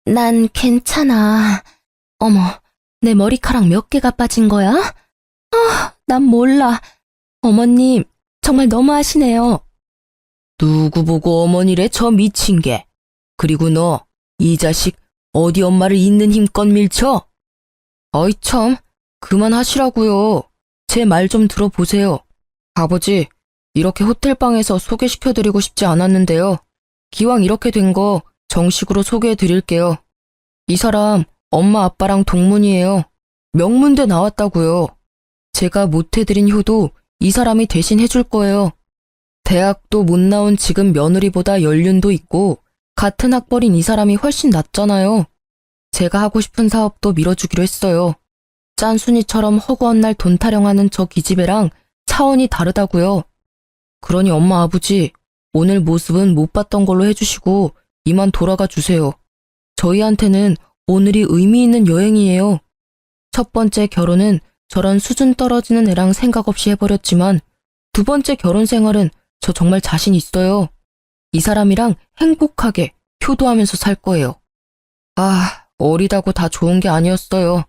난 괜찮아. 어머, 내 머리카락 몇 개가 빠진 거야? 난 몰라. 어머님, 정말 너무하시네요. 누구 보고 어머니래 저 미친 게. 그리고 너, 이 자식 어디 엄마를 있는 힘껏 밀쳐? 어이 참, 그만하시라고요. 제 말 좀 들어보세요. 아버지, 이렇게 호텔방에서 소개시켜드리고 싶지 않았는데요. 기왕 이렇게 된 거 정식으로 소개해드릴게요. 이 사람 엄마 아빠랑 동문이에요. 명문대 나왔다고요. 제가 못해드린 효도 이 사람이 대신 해줄 거예요. 대학도 못 나온 지금 며느리보다 연륜도 있고 같은 학벌인 이 사람이 훨씬 낫잖아요. 제가 하고 싶은 사업도 밀어주기로 했어요. 짠순이처럼 허구한 날 돈 타령하는 저 기집애랑 차원이 다르다고요. 그러니 엄마 아버지, 오늘 모습은 못 봤던 걸로 해주시고 이만 돌아가 주세요. 저희한테는 오늘이 의미 있는 여행이에요. 첫 번째 결혼은 저런 수준 떨어지는 애랑 생각 없이 해버렸지만 두 번째 결혼 생활은 저 정말 자신 있어요. 이 사람이랑 행복하게 효도하면서 살 거예요. 아, 어리다고 다 좋은 게 아니었어요.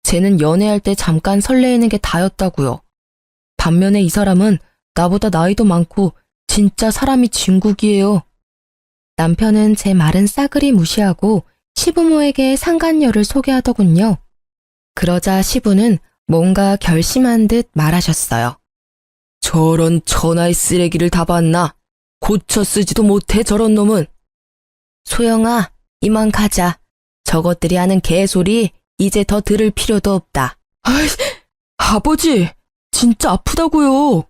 쟤는 연애할 때 잠깐 설레이는 게 다였다고요. 반면에 이 사람은 나보다 나이도 많고 진짜 사람이 진국이에요. 남편은 제 말은 싸그리 무시하고 시부모에게 상간녀를 소개하더군요. 그러자 시부는 뭔가 결심한 듯 말하셨어요. 저런 천하의 쓰레기를 다 봤나? 고쳐 쓰지도 못해 저런 놈은. 소영아, 이만 가자. 저것들이 하는 개소리 이제 더 들을 필요도 없다. 아이, 아버지, 진짜 아프다고요.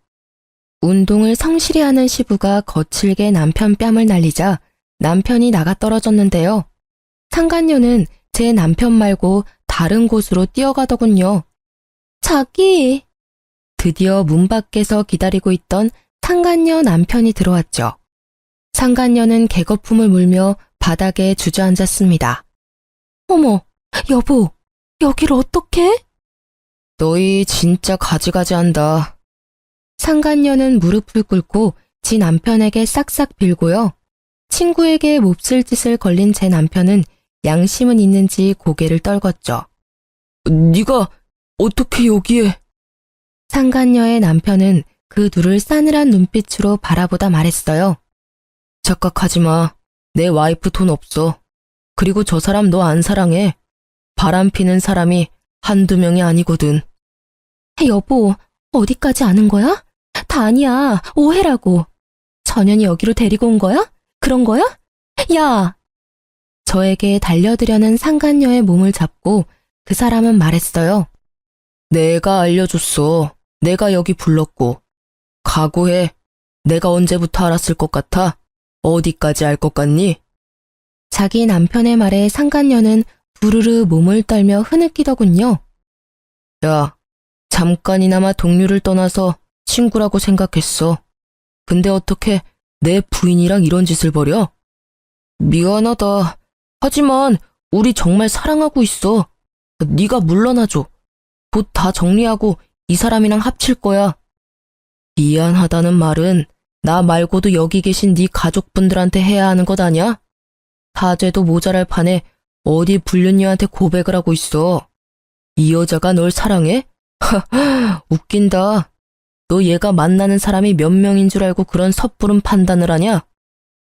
운동을 성실히 하는 시부가 거칠게 남편 뺨을 날리자 남편이 나가 떨어졌는데요. 상간녀는 제 남편 말고 다른 곳으로 뛰어가더군요. 자기! 드디어 문 밖에서 기다리고 있던 상간녀 남편이 들어왔죠. 상간녀는 개거품을 물며 바닥에 주저앉았습니다. 어머, 여보, 여길 어떡해? 너희 진짜 가지가지한다. 상간녀는 무릎을 꿇고 지 남편에게 싹싹 빌고요. 친구에게 몹쓸 짓을 걸린 제 남편은 양심은 있는지 고개를 떨궜죠. 네가 어떻게 여기에? 상간녀의 남편은 그 둘을 싸늘한 눈빛으로 바라보다 말했어요. 착각하지 마. 내 와이프 돈 없어. 그리고 저 사람 너 안 사랑해. 바람 피는 사람이 한두 명이 아니거든. 여보, 어디까지 아는 거야? 다 아니야. 오해라고. 전현이 여기로 데리고 온 거야? 그런 거야? 야! 저에게 달려들려는 상간녀의 몸을 잡고 그 사람은 말했어요. 내가 알려줬어. 내가 여기 불렀고. 각오해. 내가 언제부터 알았을 것 같아? 어디까지 알 것 같니? 자기 남편의 말에 상간녀는 부르르 몸을 떨며 흐느끼더군요. 야, 잠깐이나마 동료를 떠나서 친구라고 생각했어. 근데 어떻게 내 부인이랑 이런 짓을 벌여? 미안하다. 하지만 우리 정말 사랑하고 있어. 네가 물러나줘. 곧 다 정리하고 이 사람이랑 합칠 거야. 미안하다는 말은 나 말고도 여기 계신 네 가족분들한테 해야 하는 것 아냐? 사죄도 모자랄 판에 어디 불륜녀한테 고백을 하고 있어. 이 여자가 널 사랑해? 하하, 웃긴다. 너 얘가 만나는 사람이 몇 명인 줄 알고 그런 섣부른 판단을 하냐?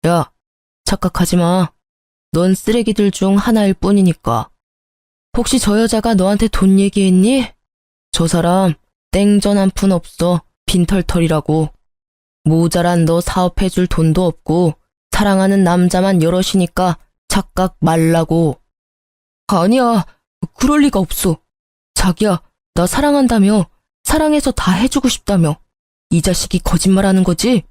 야, 착각하지 마. 넌 쓰레기들 중 하나일 뿐이니까. 혹시 저 여자가 너한테 돈 얘기했니? 저 사람 땡전 한 푼 없어. 빈털털이라고. 모자란 너 사업해줄 돈도 없고 사랑하는 남자만 여럿이니까 착각 말라고. 아니야, 그럴 리가 없어. 자기야, 나 사랑한다며. 사랑해서 다 해주고 싶다며. 이 자식이 거짓말하는 거지?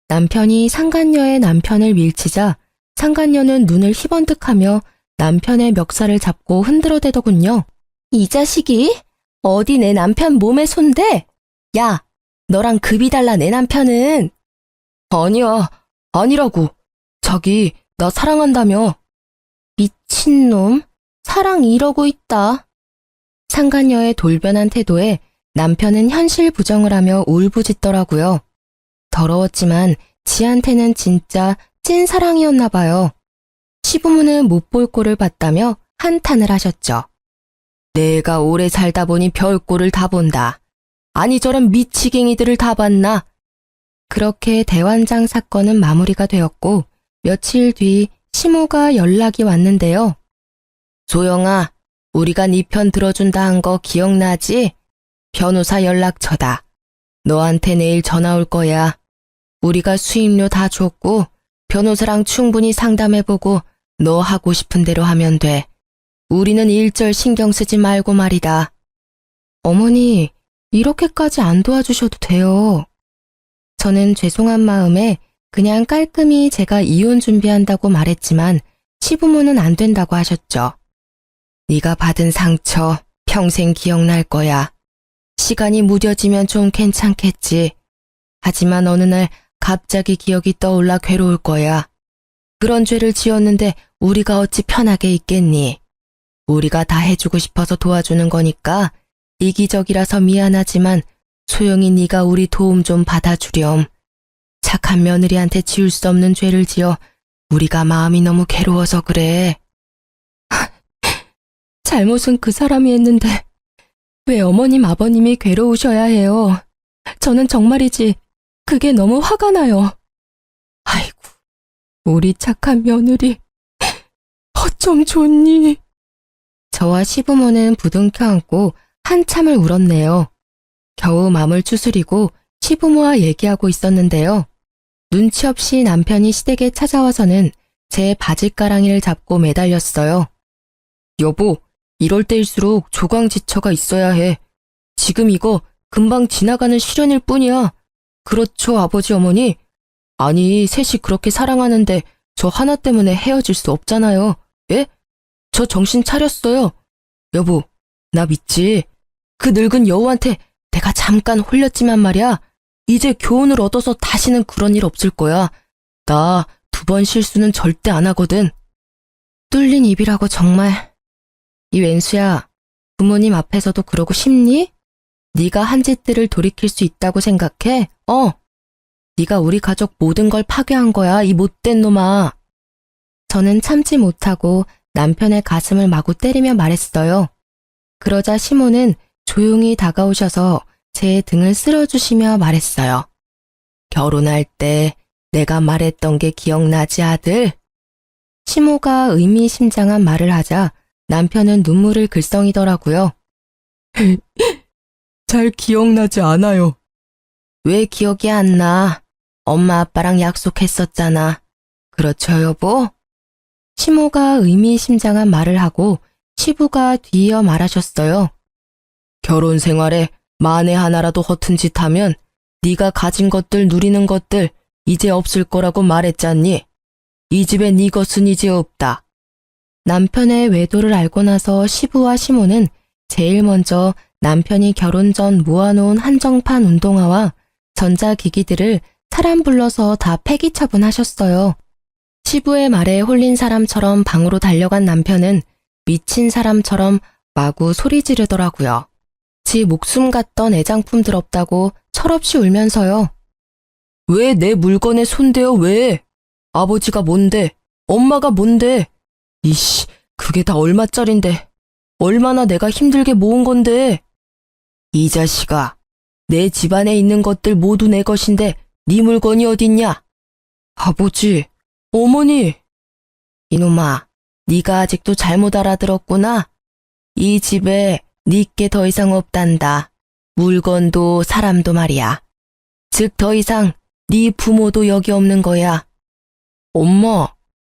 남편이 상간녀의 남편을 밀치자 상간녀는 눈을 희번뜩하며 남편의 멱살을 잡고 흔들어대더군요. 이 자식이? 어디 내 남편 몸에 손대? 야, 너랑 급이 달라 내 남편은. 아니야, 아니라고. 자기, 나 사랑한다며. 미친놈, 사랑 이러고 있다. 상간녀의 돌변한 태도에 남편은 현실 부정을 하며 울부짖더라고요. 더러웠지만 지한테는 진짜 찐 사랑이었나 봐요. 시부모는 못 볼 꼴을 봤다며 한탄을 하셨죠. 내가 오래 살다 보니 별꼴을 다 본다. 아니 저런 미치갱이들을 다 봤나? 그렇게 대환장 사건은 마무리가 되었고 며칠 뒤 시모가 연락이 왔는데요. 소영아, 우리가 네 편 들어준다 한 거 기억나지? 변호사 연락처다. 너한테 내일 전화 올 거야. 우리가 수임료 다 줬고 변호사랑 충분히 상담해보고 너 하고 싶은 대로 하면 돼. 우리는 일절 신경 쓰지 말고 말이다. 어머니, 이렇게까지 안 도와주셔도 돼요. 저는 죄송한 마음에 그냥 깔끔히 제가 이혼 준비한다고 말했지만 시부모는 안 된다고 하셨죠. 네가 받은 상처 평생 기억날 거야. 시간이 무뎌지면 좀 괜찮겠지. 하지만 어느 날 갑자기 기억이 떠올라 괴로울 거야. 그런 죄를 지었는데 우리가 어찌 편하게 있겠니? 우리가 다 해주고 싶어서 도와주는 거니까 이기적이라서 미안하지만 소영이 네가 우리 도움 좀 받아주렴. 착한 며느리한테 지울 수 없는 죄를 지어 우리가 마음이 너무 괴로워서 그래. 잘못은 그 사람이 했는데 왜 어머님 아버님이 괴로우셔야 해요. 저는 정말이지 그게 너무 화가 나요. 아이고, 우리 착한 며느리 어쩜 좋니? 저와 시부모는 부둥켜 안고 한참을 울었네요. 겨우 맘을 추스리고 시부모와 얘기하고 있었는데요. 눈치 없이 남편이 시댁에 찾아와서는 제 바짓가랑이를 잡고 매달렸어요. 여보, 이럴 때일수록 조강지처가 있어야 해. 지금 이거 금방 지나가는 시련일 뿐이야. 그렇죠, 아버지 어머니? 아니, 셋이 그렇게 사랑하는데 저 하나 때문에 헤어질 수 없잖아요. 예? 저 정신 차렸어요. 여보, 나 믿지? 그 늙은 여우한테 내가 잠깐 홀렸지만 말이야. 이제 교훈을 얻어서 다시는 그런 일 없을 거야. 나 2번 실수는 절대 안 하거든. 뚫린 입이라고 정말. 이 웬수야, 부모님 앞에서도 그러고 싶니? 네가 한 짓들을 돌이킬 수 있다고 생각해? 네가 우리 가족 모든 걸 파괴한 거야, 이 못된 놈아. 저는 참지 못하고 남편의 가슴을 마구 때리며 말했어요. 그러자 시모는 조용히 다가오셔서 제 등을 쓸어주시며 말했어요. 결혼할 때 내가 말했던 게 기억나지, 아들? 시모가 의미심장한 말을 하자 남편은 눈물을 글썽이더라고요. 잘 기억나지 않아요. 왜 기억이 안 나? 엄마 아빠랑 약속했었잖아. 그렇죠, 여보? 시모가 의미심장한 말을 하고 시부가 뒤이어 말하셨어요. 결혼 생활에 만에 하나라도 허튼 짓 하면 네가 가진 것들 누리는 것들 이제 없을 거라고 말했잖니. 이 집에 네 것은 이제 없다. 남편의 외도를 알고 나서 시부와 시모는 제일 먼저 남편이 결혼 전 모아놓은 한정판 운동화와 전자기기들을 사람 불러서 다 폐기 처분하셨어요. 시부의 말에 홀린 사람처럼 방으로 달려간 남편은 미친 사람처럼 마구 소리 지르더라고요. 지 목숨 같던 애장품들 없다고 철없이 울면서요. 왜 내 물건에 손대요, 왜? 아버지가 뭔데? 엄마가 뭔데? 이씨, 그게 다 얼마짜린데? 얼마나 내가 힘들게 모은 건데? 이 자식아, 내 집안에 있는 것들 모두 내 것인데 네 물건이 어딨냐? 아버지, 어머니. 이놈아, 네가 아직도 잘못 알아들었구나. 이 집에 네게 더 이상 없단다. 물건도 사람도 말이야. 즉 더 이상 네 부모도 여기 없는 거야. 엄마,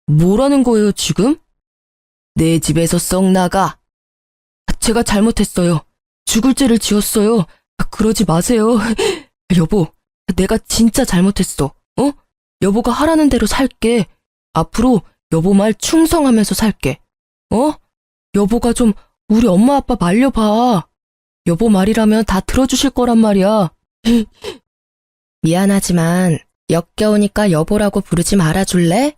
뭐라는 거예요 지금? 내 집에서 썩 나가. 제가 잘못했어요. 죽을 죄를 지었어요. 그러지 마세요. 여보, 내가 진짜 잘못했어. 여보가 하라는 대로 살게. 앞으로 여보 말 충성하면서 살게. 여보가 좀 우리 엄마 아빠 말려봐. 여보 말이라면 다 들어주실 거란 말이야. 미안하지만 역겨우니까 여보라고 부르지 말아줄래?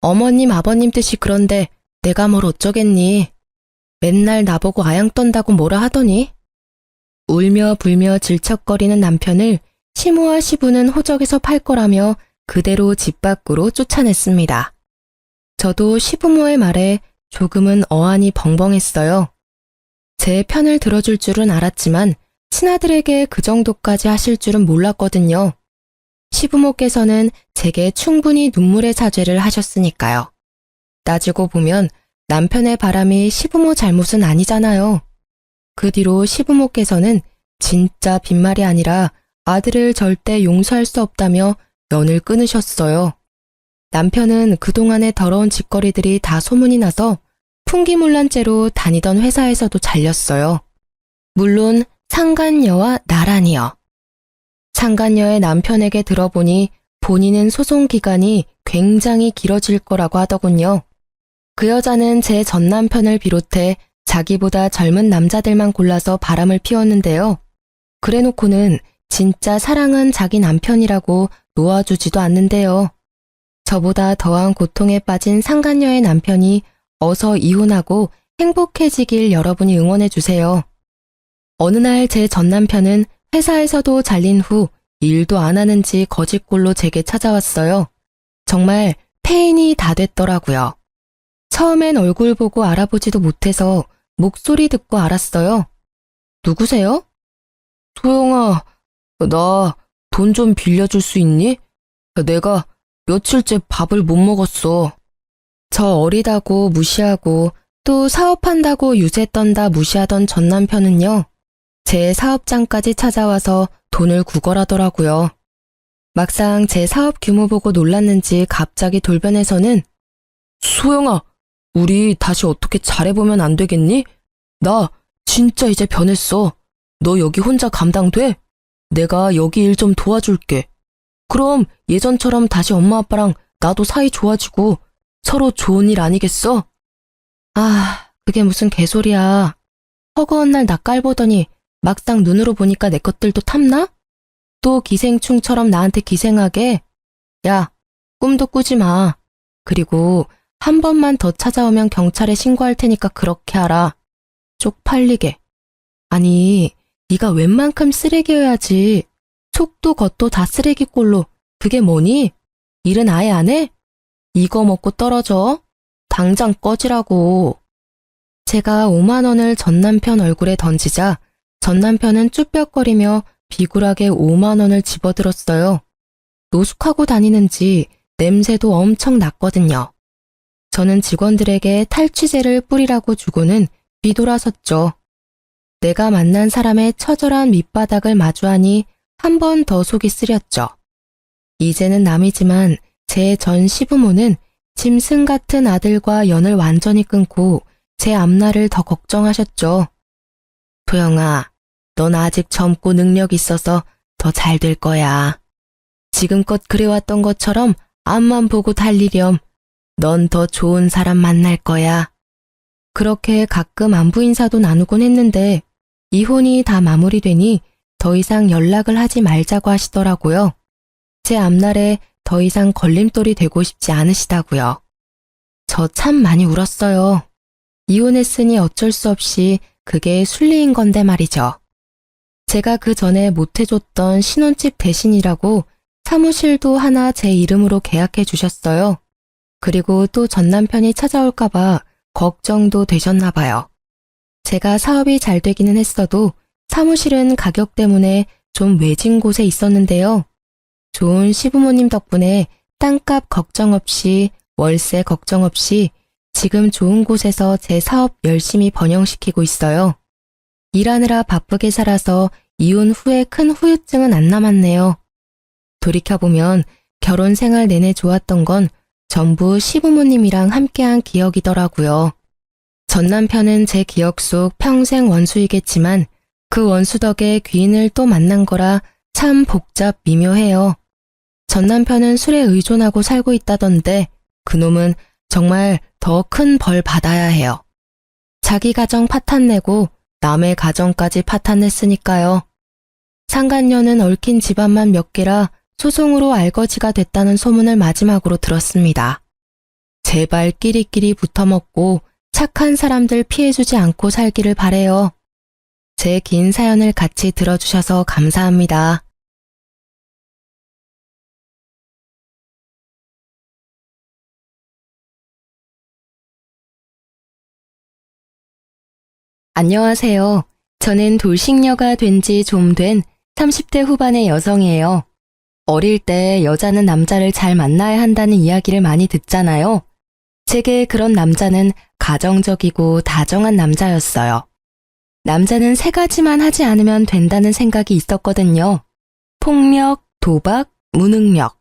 어머님 아버님 뜻이 그런데 내가 뭘 어쩌겠니. 맨날 나보고 아양 떤다고 뭐라 하더니. 울며 불며 질척거리는 남편을 시모와 시부는 호적에서 팔 거라며 그대로 집 밖으로 쫓아냈습니다. 저도 시부모의 말에 조금은 어안이 벙벙했어요. 제 편을 들어줄 줄은 알았지만 친아들에게 그 정도까지 하실 줄은 몰랐거든요. 시부모께서는 제게 충분히 눈물의 사죄를 하셨으니까요. 따지고 보면 남편의 바람이 시부모 잘못은 아니잖아요. 그 뒤로 시부모께서는 진짜 빈말이 아니라 아들을 절대 용서할 수 없다며 연을 끊으셨어요. 남편은 그동안의 더러운 짓거리들이 다 소문이 나서 풍기문란죄로 다니던 회사에서도 잘렸어요. 물론 상간녀와 나란히요. 상간녀의 남편에게 들어보니 본인은 소송 기간이 굉장히 길어질 거라고 하더군요. 그 여자는 제 전 남편을 비롯해 자기보다 젊은 남자들만 골라서 바람을 피웠는데요. 그래놓고는 진짜 사랑은 자기 남편이라고 놓아주지도 않는데요. 저보다 더한 고통에 빠진 상간녀의 남편이 어서 이혼하고 행복해지길 여러분이 응원해주세요. 어느 날 제 전 남편은 회사에서도 잘린 후 일도 안 하는지 거짓골로 제게 찾아왔어요. 정말 폐인이 다 됐더라고요. 처음엔 얼굴 보고 알아보지도 못해서 목소리 듣고 알았어요. 누구세요? 소영아, 나 돈 좀 빌려줄 수 있니? 내가 며칠째 밥을 못 먹었어. 저 어리다고 무시하고 또 사업한다고 유세 떤다 무시하던 전 남편은요. 제 사업장까지 찾아와서 돈을 구걸하더라고요. 막상 제 사업 규모 보고 놀랐는지 갑자기 돌변해서는 소영아, 우리 다시 어떻게 잘해보면 안 되겠니? 나 진짜 이제 변했어. 너 여기 혼자 감당돼? 내가 여기 일 좀 도와줄게. 그럼 예전처럼 다시 엄마 아빠랑 나도 사이 좋아지고 서로 좋은 일 아니겠어? 아, 그게 무슨 개소리야. 허구한 날 나 깔보더니 막상 눈으로 보니까 내 것들도 탐나? 또 기생충처럼 나한테 기생하게? 야, 꿈도 꾸지 마. 그리고 한 번만 더 찾아오면 경찰에 신고할 테니까 그렇게 하라. 쪽팔리게. 아니, 네가 웬만큼 쓰레기여야지. 속도 겉도 다 쓰레기꼴로. 그게 뭐니? 일은 아예 안 해? 이거 먹고 떨어져. 당장 꺼지라고. 제가 5만 원을 전 남편 얼굴에 던지자 전 남편은 쭈뼛거리며 비굴하게 5만 원을 집어들었어요. 노숙하고 다니는지 냄새도 엄청 났거든요. 저는 직원들에게 탈취제를 뿌리라고 주고는 뒤돌아섰죠. 내가 만난 사람의 처절한 밑바닥을 마주하니 한 번 더 속이 쓰렸죠. 이제는 남이지만 제 전 시부모는 짐승 같은 아들과 연을 완전히 끊고 제 앞날을 더 걱정하셨죠. 도영아, 넌 아직 젊고 능력 있어서 더 잘 될 거야. 지금껏 그래왔던 것처럼 앞만 보고 달리렴. 넌 더 좋은 사람 만날 거야. 그렇게 가끔 안부 인사도 나누곤 했는데 이혼이 다 마무리되니 더 이상 연락을 하지 말자고 하시더라고요. 제 앞날에 더 이상 걸림돌이 되고 싶지 않으시다고요. 저 참 많이 울었어요. 이혼했으니 어쩔 수 없이 그게 순리인 건데 말이죠. 제가 그 전에 못해줬던 신혼집 대신이라고 사무실도 하나 제 이름으로 계약해 주셨어요. 그리고 또 전 남편이 찾아올까봐 걱정도 되셨나 봐요. 제가 사업이 잘 되기는 했어도 사무실은 가격 때문에 좀 외진 곳에 있었는데요. 좋은 시부모님 덕분에 땅값 걱정 없이 월세 걱정 없이 지금 좋은 곳에서 제 사업 열심히 번영시키고 있어요. 일하느라 바쁘게 살아서 이혼 후에 큰 후유증은 안 남았네요. 돌이켜보면 결혼 생활 내내 좋았던 건 전부 시부모님이랑 함께한 기억이더라고요. 전 남편은 제 기억 속 평생 원수이겠지만 그 원수 덕에 귀인을 또 만난 거라 참 복잡 미묘해요. 전 남편은 술에 의존하고 살고 있다던데 그놈은 정말 더 큰 벌 받아야 해요. 자기 가정 파탄내고 남의 가정까지 파탄냈으니까요. 상간녀는 얽힌 집안만 몇 개라 소송으로 알거지가 됐다는 소문을 마지막으로 들었습니다. 제발 끼리끼리 붙어먹고 착한 사람들 피해주지 않고 살기를 바래요. 제 긴 사연을 같이 들어주셔서 감사합니다. 안녕하세요. 저는 돌싱녀가 된 지 좀 된 30대 후반의 여성이에요. 어릴 때 여자는 남자를 잘 만나야 한다는 이야기를 많이 듣잖아요. 제게 그런 남자는 가정적이고 다정한 남자였어요. 남자는 세 가지만 하지 않으면 된다는 생각이 있었거든요. 폭력, 도박, 무능력.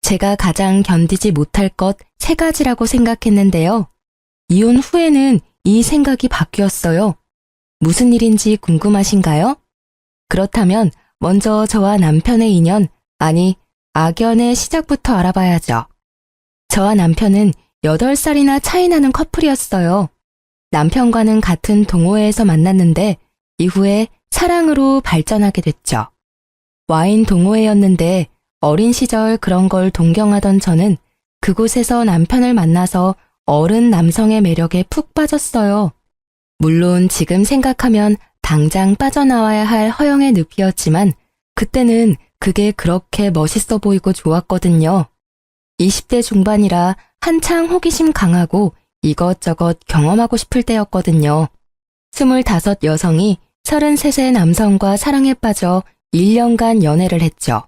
제가 가장 견디지 못할 것 세 가지라고 생각했는데요. 이혼 후에는 이 생각이 바뀌었어요. 무슨 일인지 궁금하신가요? 그렇다면 먼저 저와 남편의 인연, 아니 악연의 시작부터 알아봐야죠. 저와 남편은 8살이나 차이 나는 커플이었어요. 남편과는 같은 동호회에서 만났는데 이후에 사랑으로 발전하게 됐죠. 와인 동호회였는데 어린 시절 그런 걸 동경하던 저는 그곳에서 남편을 만나서 어른 남성의 매력에 푹 빠졌어요. 물론 지금 생각하면 당장 빠져나와야 할 허영의 늪이었지만 그때는 그게 그렇게 멋있어 보이고 좋았거든요. 20대 중반이라 한창 호기심 강하고 이것저것 경험하고 싶을 때였거든요. 25 여성이 33세 남성과 사랑에 빠져 1년간 연애를 했죠.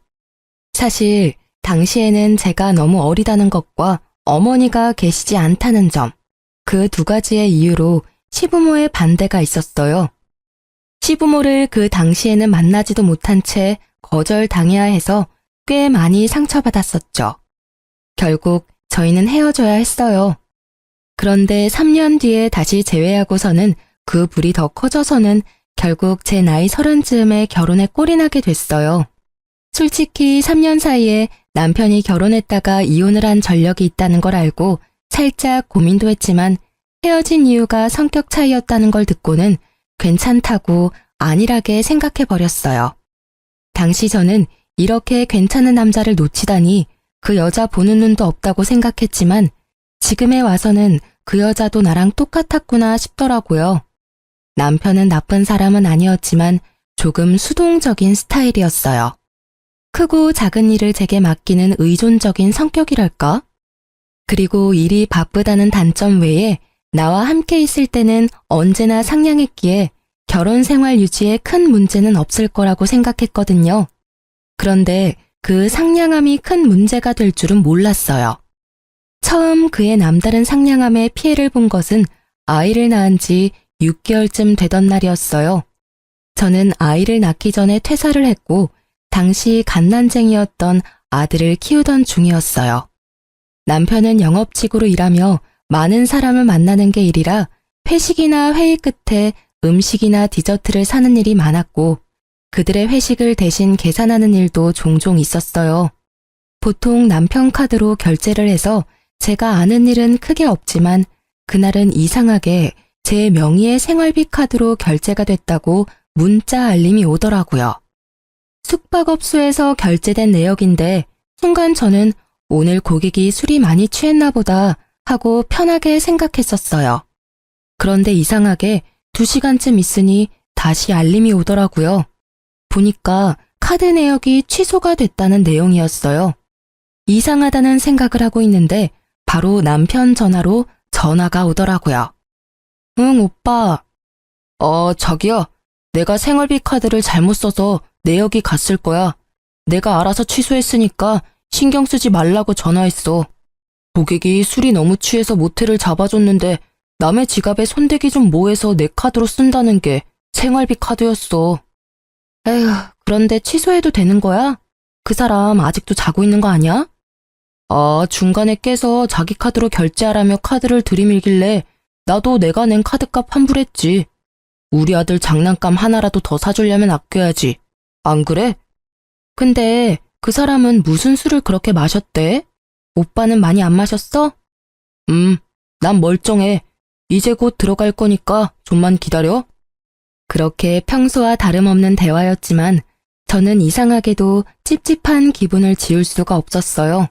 사실 당시에는 제가 너무 어리다는 것과 어머니가 계시지 않다는 점, 그 두 가지의 이유로 시부모의 반대가 있었어요. 시부모를 그 당시에는 만나지도 못한 채 거절당해야 해서 꽤 많이 상처받았었죠. 결국 저희는 헤어져야 했어요. 그런데 3년 뒤에 다시 재회하고서는 그 불이 더 커져서는 결국 제 나이 30즈음에 결혼에 꼴이 나게 됐어요. 솔직히 3년 사이에 남편이 결혼했다가 이혼을 한 전력이 있다는 걸 알고 살짝 고민도 했지만 헤어진 이유가 성격 차이였다는 걸 듣고는 괜찮다고 안일하게 생각해버렸어요. 당시 저는 이렇게 괜찮은 남자를 놓치다니 그 여자 보는 눈도 없다고 생각했지만 지금에 와서는 그 여자도 나랑 똑같았구나 싶더라고요. 남편은 나쁜 사람은 아니었지만 조금 수동적인 스타일이었어요. 크고 작은 일을 제게 맡기는 의존적인 성격이랄까? 그리고 일이 바쁘다는 단점 외에 나와 함께 있을 때는 언제나 상냥했기에 결혼 생활 유지에 큰 문제는 없을 거라고 생각했거든요. 그런데 그 상냥함이 큰 문제가 될 줄은 몰랐어요. 처음 그의 남다른 상냥함에 피해를 본 것은 아이를 낳은 지 6개월쯤 되던 날이었어요. 저는 아이를 낳기 전에 퇴사를 했고 당시 갓난쟁이였던 아들을 키우던 중이었어요. 남편은 영업직으로 일하며 많은 사람을 만나는 게 일이라 회식이나 회의 끝에 음식이나 디저트를 사는 일이 많았고 그들의 회식을 대신 계산하는 일도 종종 있었어요. 보통 남편 카드로 결제를 해서 제가 아는 일은 크게 없지만 그날은 이상하게 제 명의의 생활비 카드로 결제가 됐다고 문자 알림이 오더라고요. 숙박업소에서 결제된 내역인데 순간 저는 오늘 고객이 술이 많이 취했나 보다 하고 편하게 생각했었어요. 그런데 이상하게 2시간쯤 있으니 다시 알림이 오더라고요. 보니까 카드 내역이 취소가 됐다는 내용이었어요. 이상하다는 생각을 하고 있는데 바로 남편 전화로 전화가 오더라고요. 응, 오빠. 자기야. 내가 생활비 카드를 잘못 써서 내역이 갔을 거야. 내가 알아서 취소했으니까 신경 쓰지 말라고 전화했어. 고객이 술이 너무 취해서 모텔을 잡아줬는데 남의 지갑에 손대기 좀 뭐해서 내 카드로 쓴다는 게 생활비 카드였어. 에휴, 그런데 취소해도 되는 거야? 그 사람 아직도 자고 있는 거 아니야? 중간에 깨서 자기 카드로 결제하라며 카드를 들이밀길래 나도 내가 낸 카드값 환불했지. 우리 아들 장난감 하나라도 더 사주려면 아껴야지. 안 그래? 근데 그 사람은 무슨 술을 그렇게 마셨대? 오빠는 많이 안 마셨어? 난 멀쩡해. 이제 곧 들어갈 거니까 좀만 기다려. 그렇게 평소와 다름없는 대화였지만 저는 이상하게도 찝찝한 기분을 지울 수가 없었어요.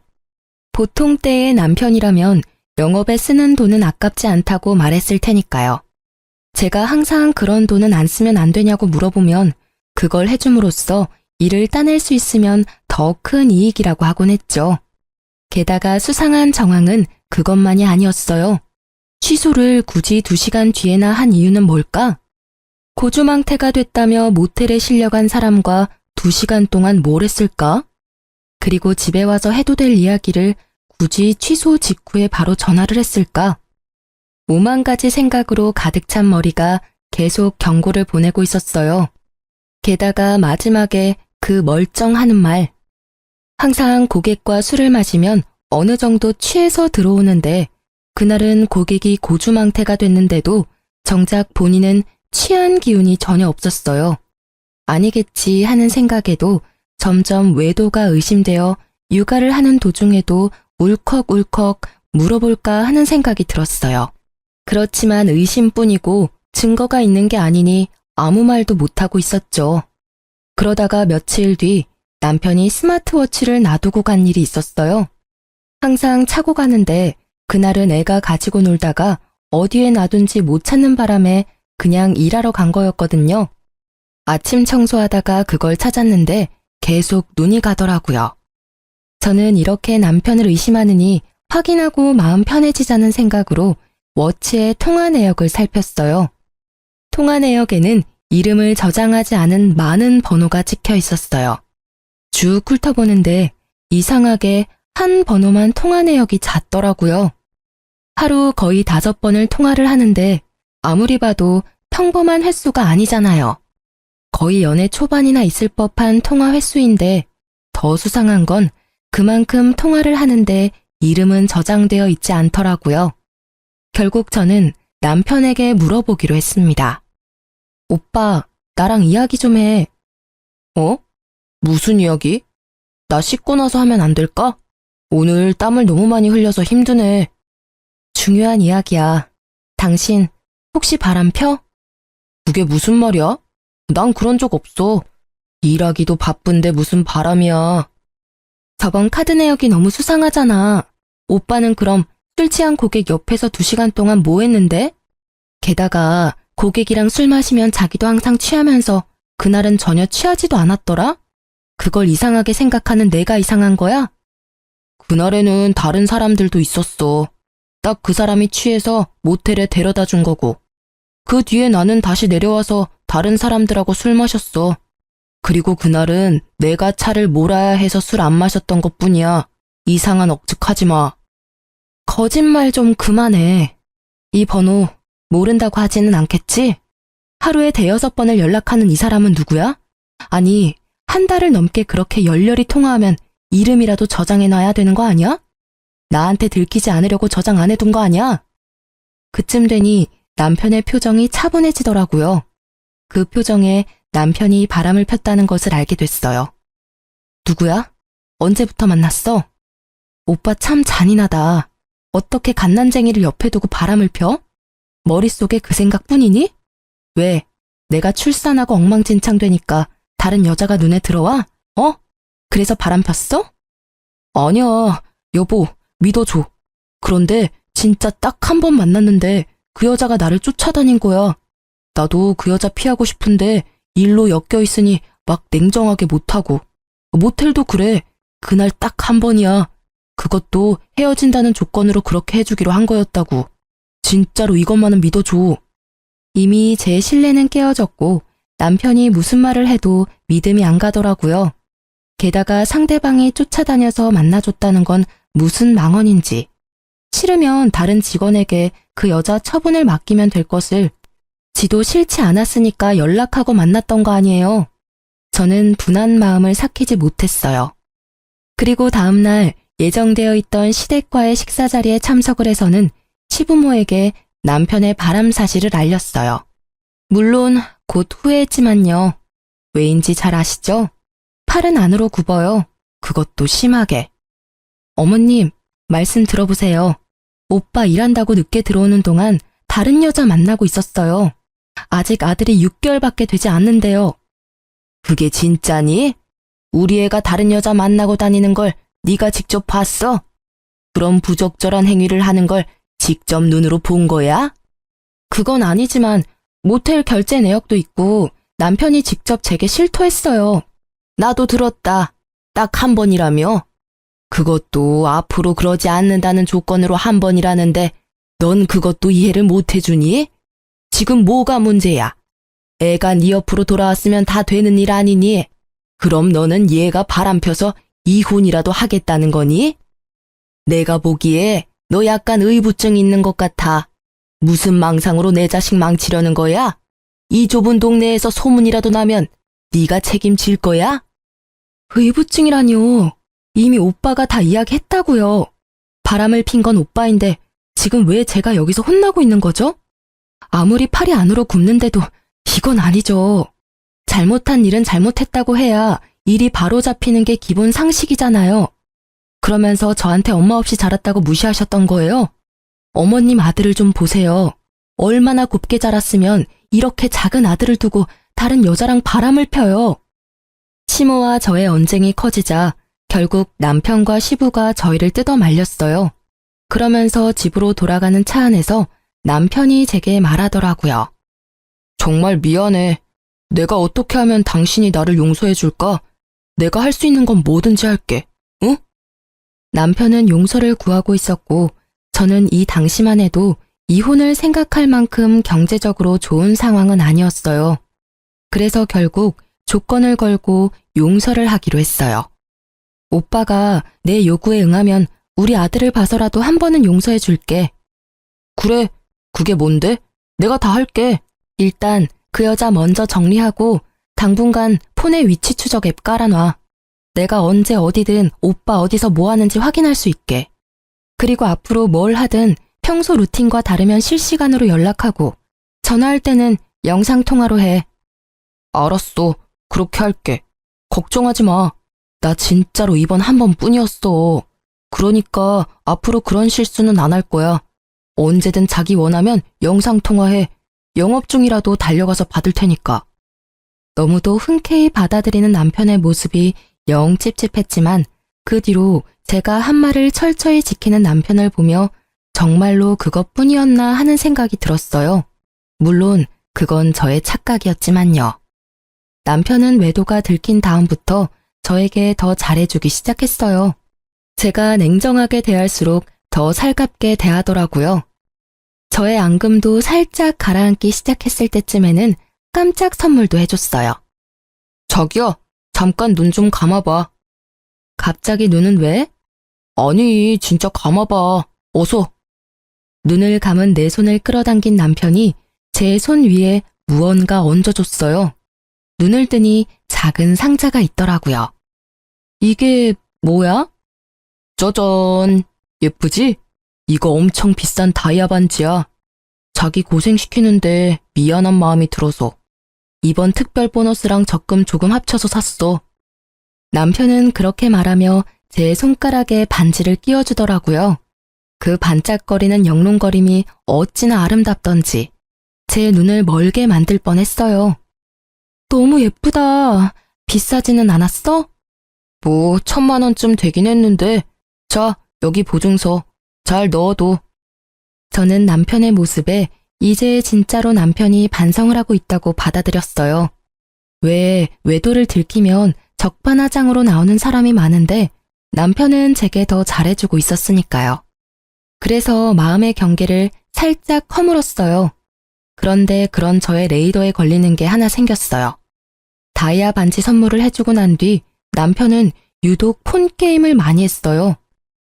보통 때의 남편이라면 영업에 쓰는 돈은 아깝지 않다고 말했을 테니까요. 제가 항상 그런 돈은 안 쓰면 안 되냐고 물어보면 그걸 해줌으로써 이를 따낼 수 있으면 더 큰 이익이라고 하곤 했죠. 게다가 수상한 정황은 그것만이 아니었어요. 취소를 굳이 2시간 뒤에나 한 이유는 뭘까? 고주망태가 됐다며 모텔에 실려간 사람과 2시간 동안 뭘 했을까? 그리고 집에 와서 해도 될 이야기를 굳이 취소 직후에 바로 전화를 했을까? 5만 가지 생각으로 가득 찬 머리가 계속 경고를 보내고 있었어요. 게다가 마지막에 그 멀쩡하는 말. 항상 고객과 술을 마시면 어느 정도 취해서 들어오는데 그날은 고객이 고주망태가 됐는데도 정작 본인은 취한 기운이 전혀 없었어요. 아니겠지 하는 생각에도 점점 외도가 의심되어 육아를 하는 도중에도 울컥울컥 물어볼까 하는 생각이 들었어요. 그렇지만 의심뿐이고 증거가 있는 게 아니니 아무 말도 못하고 있었죠. 그러다가 며칠 뒤 남편이 스마트워치를 놔두고 간 일이 있었어요. 항상 차고 가는데 그날은 애가 가지고 놀다가 어디에 놔둔지 못 찾는 바람에 그냥 일하러 간 거였거든요. 아침 청소하다가 그걸 찾았는데 계속 눈이 가더라고요. 저는 이렇게 남편을 의심하느니 확인하고 마음 편해지자는 생각으로 워치의 통화 내역을 살폈어요. 통화 내역에는 이름을 저장하지 않은 많은 번호가 찍혀 있었어요. 쭉 훑어보는데 이상하게 한 번호만 통화 내역이 잦더라고요. 하루 거의 5번을 통화를 하는데 아무리 봐도 평범한 횟수가 아니잖아요. 거의 연애 초반이나 있을 법한 통화 횟수인데 더 수상한 건 그만큼 통화를 하는데 이름은 저장되어 있지 않더라고요. 결국 저는 남편에게 물어보기로 했습니다. 오빠, 나랑 이야기 좀 해. 어? 무슨 이야기? 나 씻고 나서 하면 안 될까? 오늘 땀을 너무 많이 흘려서 힘드네. 중요한 이야기야. 당신 혹시 바람 펴? 그게 무슨 말이야? 난 그런 적 없어. 일하기도 바쁜데 무슨 바람이야. 저번 카드 내역이 너무 수상하잖아. 오빠는 그럼 술 취한 고객 옆에서 2시간 동안 뭐 했는데? 게다가 고객이랑 술 마시면 자기도 항상 취하면서 그날은 전혀 취하지도 않았더라? 그걸 이상하게 생각하는 내가 이상한 거야? 그날에는 다른 사람들도 있었어. 딱 그 사람이 취해서 모텔에 데려다 준 거고. 그 뒤에 나는 다시 내려와서 다른 사람들하고 술 마셨어. 그리고 그날은 내가 차를 몰아야 해서 술 안 마셨던 것뿐이야. 이상한 억측하지 마. 거짓말 좀 그만해. 이 번호 모른다고 하지는 않겠지? 하루에 5-6번을 연락하는 이 사람은 누구야? 아니, 한 달을 넘게 그렇게 열렬히 통화하면 이름이라도 저장해놔야 되는 거 아니야? 나한테 들키지 않으려고 저장 안 해둔 거 아니야? 그쯤 되니 남편의 표정이 차분해지더라고요. 그 표정에 남편이 바람을 폈다는 것을 알게 됐어요. 누구야? 언제부터 만났어? 오빠 참 잔인하다. 어떻게 갓난쟁이를 옆에 두고 바람을 펴? 머릿속에 그 생각뿐이니? 왜? 내가 출산하고 엉망진창 되니까 다른 여자가 눈에 들어와? 어? 그래서 바람 폈어? 아니야, 여보, 믿어줘. 그런데 진짜 딱 한 번 만났는데 그 여자가 나를 쫓아다닌 거야. 나도 그 여자 피하고 싶은데 일로 엮여 있으니 막 냉정하게 못하고. 모텔도 그래. 그날 딱 한 번이야. 그것도 헤어진다는 조건으로 그렇게 해주기로 한 거였다고. 진짜로 이것만은 믿어줘. 이미 제 신뢰는 깨어졌고 남편이 무슨 말을 해도 믿음이 안 가더라고요. 게다가 상대방이 쫓아다녀서 만나줬다는 건 무슨 망언인지. 싫으면 다른 직원에게 그 여자 처분을 맡기면 될 것을 지도 싫지 않았으니까 연락하고 만났던 거 아니에요. 저는 분한 마음을 삭히지 못했어요. 그리고 다음날 예정되어 있던 시댁과의 식사 자리에 참석을 해서는 시부모에게 남편의 바람 사실을 알렸어요. 물론 곧 후회했지만요. 왜인지 잘 아시죠? 팔은 안으로 굽어요. 그것도 심하게. 어머님, 말씀 들어보세요. 오빠 일한다고 늦게 들어오는 동안 다른 여자 만나고 있었어요. 아직 아들이 6개월밖에 되지 않는데요. 그게 진짜니? 우리 애가 다른 여자 만나고 다니는 걸 네가 직접 봤어? 그런 부적절한 행위를 하는 걸 직접 눈으로 본 거야? 그건 아니지만 모텔 결제 내역도 있고 남편이 직접 제게 실토했어요. 나도 들었다. 딱 한 번이라며? 그것도 앞으로 그러지 않는다는 조건으로 한 번이라는데 넌 그것도 이해를 못 해주니? 지금 뭐가 문제야? 애가 네 옆으로 돌아왔으면 다 되는 일 아니니? 그럼 너는 얘가 바람펴서 이혼이라도 하겠다는 거니? 내가 보기에 너 약간 의부증 있는 것 같아. 무슨 망상으로 내 자식 망치려는 거야? 이 좁은 동네에서 소문이라도 나면 네가 책임질 거야? 의부증이라뇨. 이미 오빠가 다 이야기했다고요. 바람을 핀 건 오빠인데 지금 왜 제가 여기서 혼나고 있는 거죠? 아무리 팔이 안으로 굽는데도 이건 아니죠. 잘못한 일은 잘못했다고 해야 일이 바로 잡히는 게 기본 상식이잖아요. 그러면서 저한테 엄마 없이 자랐다고 무시하셨던 거예요? 어머님 아들을 좀 보세요. 얼마나 곱게 자랐으면 이렇게 작은 아들을 두고 다른 여자랑 바람을 펴요. 시모와 저의 언쟁이 커지자 결국 남편과 시부가 저희를 뜯어 말렸어요. 그러면서 집으로 돌아가는 차 안에서 남편이 제게 말하더라고요. 정말 미안해. 내가 어떻게 하면 당신이 나를 용서해 줄까? 내가 할 수 있는 건 뭐든지 할게. 응? 남편은 용서를 구하고 있었고 저는 이 당시만 해도 이혼을 생각할 만큼 경제적으로 좋은 상황은 아니었어요. 그래서 결국 조건을 걸고 용서를 하기로 했어요. 오빠가 내 요구에 응하면 우리 아들을 봐서라도 한 번은 용서해 줄게. 그래, 그게 뭔데? 내가 다 할게. 일단 그 여자 먼저 정리하고 당분간 폰에 위치 추적 앱 깔아놔. 내가 언제 어디든 오빠 어디서 뭐 하는지 확인할 수 있게. 그리고 앞으로 뭘 하든 평소 루틴과 다르면 실시간으로 연락하고 전화할 때는 영상통화로 해. 알았어. 그렇게 할게. 걱정하지 마. 나 진짜로 이번 한 번뿐이었어. 그러니까 앞으로 그런 실수는 안 할 거야. 언제든 자기 원하면 영상통화해. 영업 중이라도 달려가서 받을 테니까. 너무도 흔쾌히 받아들이는 남편의 모습이 영 찝찝했지만 그 뒤로 제가 한 말을 철저히 지키는 남편을 보며 정말로 그것뿐이었나 하는 생각이 들었어요. 물론 그건 저의 착각이었지만요. 남편은 외도가 들킨 다음부터 저에게 더 잘해주기 시작했어요. 제가 냉정하게 대할수록 더 살갑게 대하더라고요. 저의 앙금도 살짝 가라앉기 시작했을 때쯤에는 깜짝 선물도 해줬어요. 자기야, 잠깐 눈 좀 감아봐. 갑자기 눈은 왜? 아니, 진짜 감아봐. 어서. 눈을 감은 내 손을 끌어당긴 남편이 제 손 위에 무언가 얹어줬어요. 눈을 뜨니 작은 상자가 있더라고요. 이게 뭐야? 짜잔. 예쁘지? 이거 엄청 비싼 다이아 반지야. 자기 고생시키는데 미안한 마음이 들어서 이번 특별 보너스랑 적금 조금 합쳐서 샀어. 남편은 그렇게 말하며 제 손가락에 반지를 끼워주더라고요. 그 반짝거리는 영롱거림이 어찌나 아름답던지 제 눈을 멀게 만들 뻔했어요. 너무 예쁘다. 비싸지는 않았어? 뭐 1,000만 원쯤 되긴 했는데 자, 여기 보증서 잘 넣어둬. 저는 남편의 모습에 이제 진짜로 남편이 반성을 하고 있다고 받아들였어요. 왜 외도를 들키면 적반하장으로 나오는 사람이 많은데 남편은 제게 더 잘해주고 있었으니까요. 그래서 마음의 경계를 살짝 허물었어요. 그런데 그런 저의 레이더에 걸리는 게 하나 생겼어요. 다이아 반지 선물을 해주고 난 뒤 남편은 유독 폰 게임을 많이 했어요.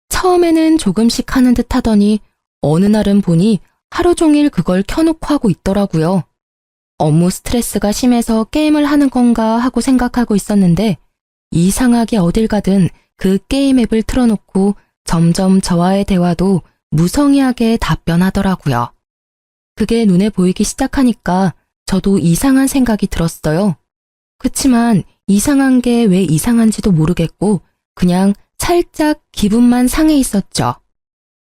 처음에는 조금씩 하는 듯 하더니 어느 날은 보니 하루 종일 그걸 켜놓고 하고 있더라고요. 업무 스트레스가 심해서 게임을 하는 건가 하고 생각하고 있었는데 이상하게 어딜 가든 그 게임 앱을 틀어놓고 점점 저와의 대화도 무성의하게 답변하더라고요. 그게 눈에 보이기 시작하니까 저도 이상한 생각이 들었어요. 그치만 이상한 게 왜 이상한지도 모르겠고 그냥 살짝 기분만 상해 있었죠.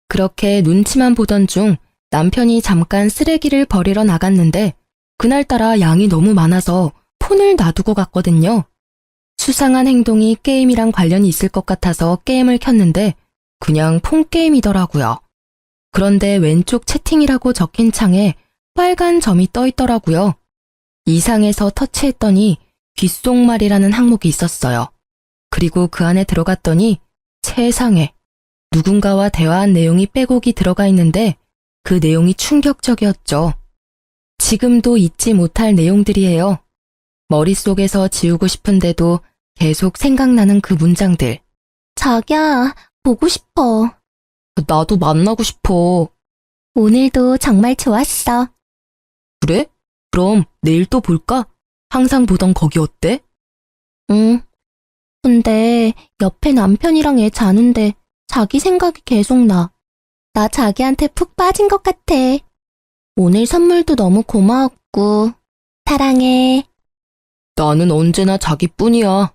그렇게 눈치만 보던 중 남편이 잠깐 쓰레기를 버리러 나갔는데 그날따라 양이 너무 많아서 폰을 놔두고 갔거든요. 수상한 행동이 게임이랑 관련이 있을 것 같아서 게임을 켰는데 그냥 폰게임이더라고요. 그런데 왼쪽 채팅이라고 적힌 창에 빨간 점이 떠 있더라고요. 이상해서 터치했더니 귓속말이라는 항목이 있었어요. 그리고 그 안에 들어갔더니 세상에 누군가와 대화한 내용이 빼곡히 들어가 있는데 그 내용이 충격적이었죠. 지금도 잊지 못할 내용들이에요. 머릿속에서 지우고 싶은데도 계속 생각나는 그 문장들. 자기야, 보고 싶어. 나도 만나고 싶어. 오늘도 정말 좋았어. 그래? 그럼 내일 또 볼까? 항상 보던 거기 어때? 응. 근데 옆에 남편이랑 애 자는데 자기 생각이 계속 나. 나 자기한테 푹 빠진 것 같아. 오늘 선물도 너무 고마웠고 사랑해. 나는 언제나 자기뿐이야.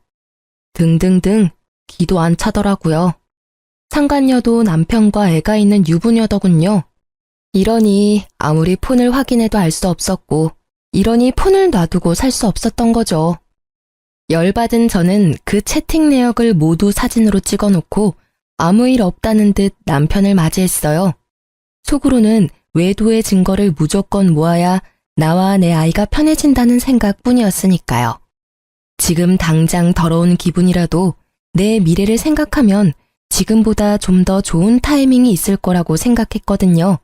등등등 기도 안 차더라고요. 상간녀도 남편과 애가 있는 유부녀더군요. 이러니 아무리 폰을 확인해도 알 수 없었고 이러니 폰을 놔두고 살 수 없었던 거죠. 열받은 저는 그 채팅 내역을 모두 사진으로 찍어놓고 아무 일 없다는 듯 남편을 맞이했어요. 속으로는 외도의 증거를 무조건 모아야 나와 내 아이가 편해진다는 생각뿐이었으니까요. 지금 당장 더러운 기분이라도 내 미래를 생각하면 지금보다 좀 더 좋은 타이밍이 있을 거라고 생각했거든요.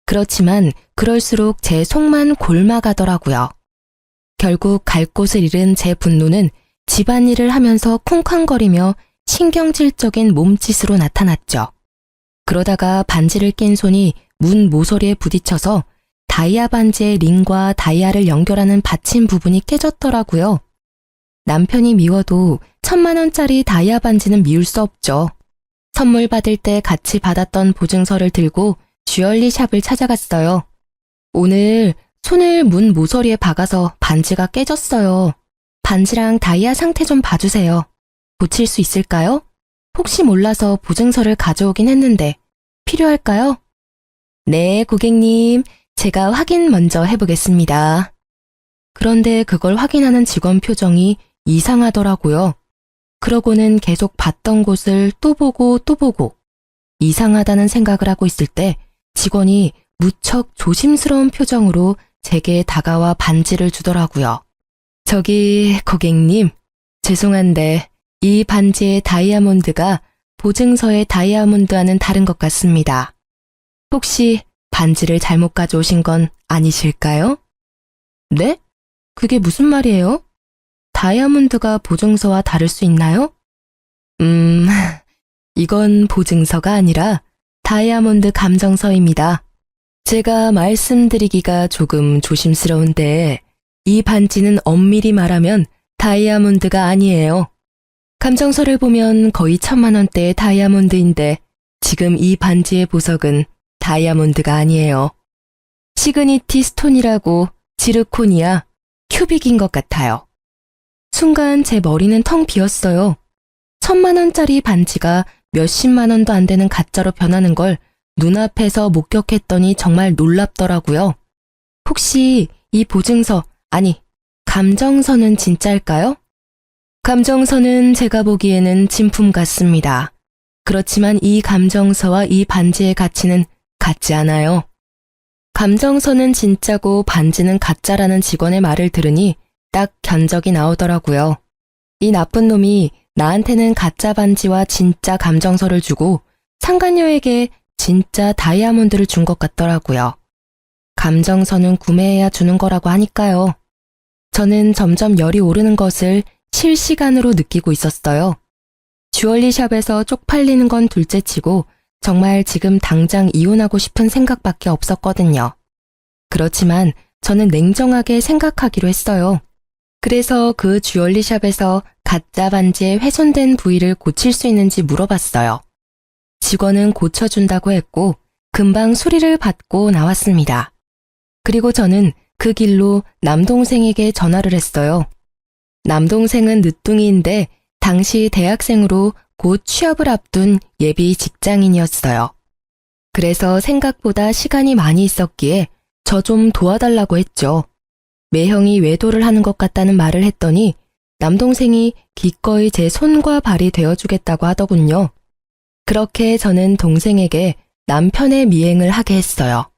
그렇지만 그럴수록 제 속만 골마가더라고요. 결국 갈 곳을 잃은 제 분노는 집안일을 하면서 쿵쾅거리며 신경질적인 몸짓으로 나타났죠. 그러다가 반지를 낀 손이 문 모서리에 부딪혀서 다이아 반지의 링과 다이아를 연결하는 받침 부분이 깨졌더라고요. 남편이 미워도 1,000만 원짜리 다이아 반지는 미울 수 없죠. 선물 받을 때 같이 받았던 보증서를 들고 주얼리 샵을 찾아갔어요. 오늘 손을 문 모서리에 박아서 반지가 깨졌어요. 반지랑 다이아 상태 좀 봐주세요. 고칠 수 있을까요? 혹시 몰라서 보증서를 가져오긴 했는데 필요할까요? 네, 고객님. 제가 확인 먼저 해보겠습니다. 그런데 그걸 확인하는 직원 표정이 이상하더라고요. 그러고는 계속 봤던 곳을 또 보고 또 보고 이상하다는 생각을 하고 있을 때 직원이 무척 조심스러운 표정으로 제게 다가와 반지를 주더라고요. 저기 고객님, 죄송한데 이 반지의 다이아몬드가 보증서의 다이아몬드와는 다른 것 같습니다. 혹시 반지를 잘못 가져오신 건 아니실까요? 네? 그게 무슨 말이에요? 다이아몬드가 보증서와 다를 수 있나요? 이건 보증서가 아니라 다이아몬드 감정서입니다. 제가 말씀드리기가 조금 조심스러운데 이 반지는 엄밀히 말하면 다이아몬드가 아니에요. 감정서를 보면 거의 1,000만 원대의 다이아몬드인데 지금 이 반지의 보석은 다이아몬드가 아니에요. 시그니티 스톤이라고 지르코니아, 큐빅인 것 같아요. 순간 제 머리는 텅 비었어요. 1,000만 원짜리 반지가 몇십만 원도 안 되는 가짜로 변하는 걸 눈앞에서 목격했더니 정말 놀랍더라고요. 혹시 이 보증서, 아니, 감정서는 진짜일까요? 감정서는 제가 보기에는 진품 같습니다. 그렇지만 이 감정서와 이 반지의 가치는 같지 않아요. 감정서는 진짜고 반지는 가짜라는 직원의 말을 들으니 딱 견적이 나오더라고요. 이 나쁜 놈이 나한테는 가짜 반지와 진짜 감정서를 주고 상간녀에게 진짜 다이아몬드를 준 것 같더라고요. 감정서는 구매해야 주는 거라고 하니까요. 저는 점점 열이 오르는 것을 실시간으로 느끼고 있었어요. 주얼리샵에서 쪽팔리는 건 둘째치고 정말 지금 당장 이혼하고 싶은 생각밖에 없었거든요. 그렇지만 저는 냉정하게 생각하기로 했어요. 그래서 그 주얼리샵에서 가짜 반지의 훼손된 부위를 고칠 수 있는지 물어봤어요. 직원은 고쳐준다고 했고 금방 수리를 받고 나왔습니다. 그리고 저는 그 길로 남동생에게 전화를 했어요. 남동생은 늦둥이인데 당시 대학생으로 곧 취업을 앞둔 예비 직장인이었어요. 그래서 생각보다 시간이 많이 있었기에 저 좀 도와달라고 했죠. 매형이 외도를 하는 것 같다는 말을 했더니 남동생이 기꺼이 제 손과 발이 되어주겠다고 하더군요. 그렇게 저는 동생에게 남편의 미행을 하게 했어요.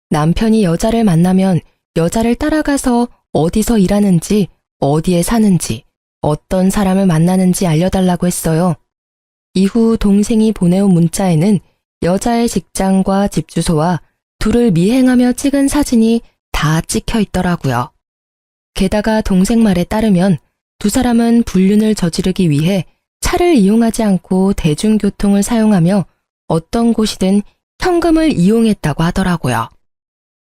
남편이 여자를 만나면 여자를 따라가서 어디서 일하는지, 어디에 사는지, 어떤 사람을 만나는지 알려달라고 했어요. 이후 동생이 보내온 문자에는 여자의 직장과 집 주소와 둘을 미행하며 찍은 사진이 다 찍혀 있더라고요. 게다가 동생 말에 따르면 두 사람은 불륜을 저지르기 위해 차를 이용하지 않고 대중교통을 사용하며 어떤 곳이든 현금을 이용했다고 하더라고요.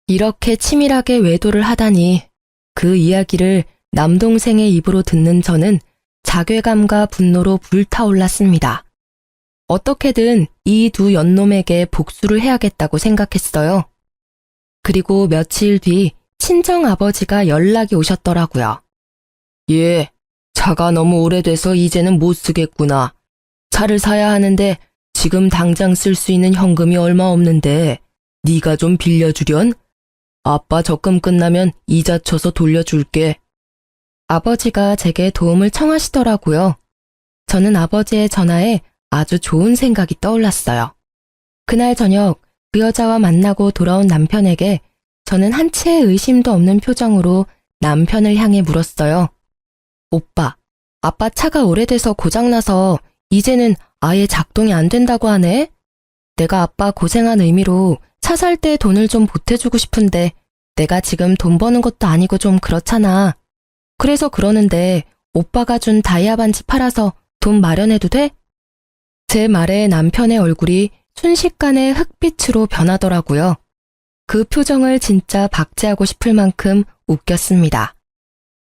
이렇게 치밀하게 외도를 하다니 그 이야기를 남동생의 입으로 듣는 저는 자괴감과 분노로 불타올랐습니다. 어떻게든 이 두 연놈에게 복수를 해야겠다고 생각했어요. 그리고 며칠 뒤 친정아버지가 연락이 오셨더라고요. 예, 차가 너무 오래돼서 이제는 못 쓰겠구나. 차를 사야 하는데 지금 당장 쓸 수 있는 현금이 얼마 없는데 네가 좀 빌려주련? 아빠 적금 끝나면 이자 쳐서 돌려줄게. 아버지가 제게 도움을 청하시더라고요. 저는 아버지의 전화에 아주 좋은 생각이 떠올랐어요. 그날 저녁 그 여자와 만나고 돌아온 남편에게 저는 한 채의 의심도 없는 표정으로 남편을 향해 물었어요. 오빠, 아빠 차가 오래돼서 고장나서 이제는 아예 작동이 안 된다고 하네? 내가 아빠 고생한 의미로 차 살 때 돈을 좀 보태주고 싶은데 내가 지금 돈 버는 것도 아니고 좀 그렇잖아. 그래서 그러는데 오빠가 준 다이아 반지 팔아서 돈 마련해도 돼? 제 말에 남편의 얼굴이 순식간에 흑빛으로 변하더라고요. 그 표정을 진짜 박제하고 싶을 만큼 웃겼습니다.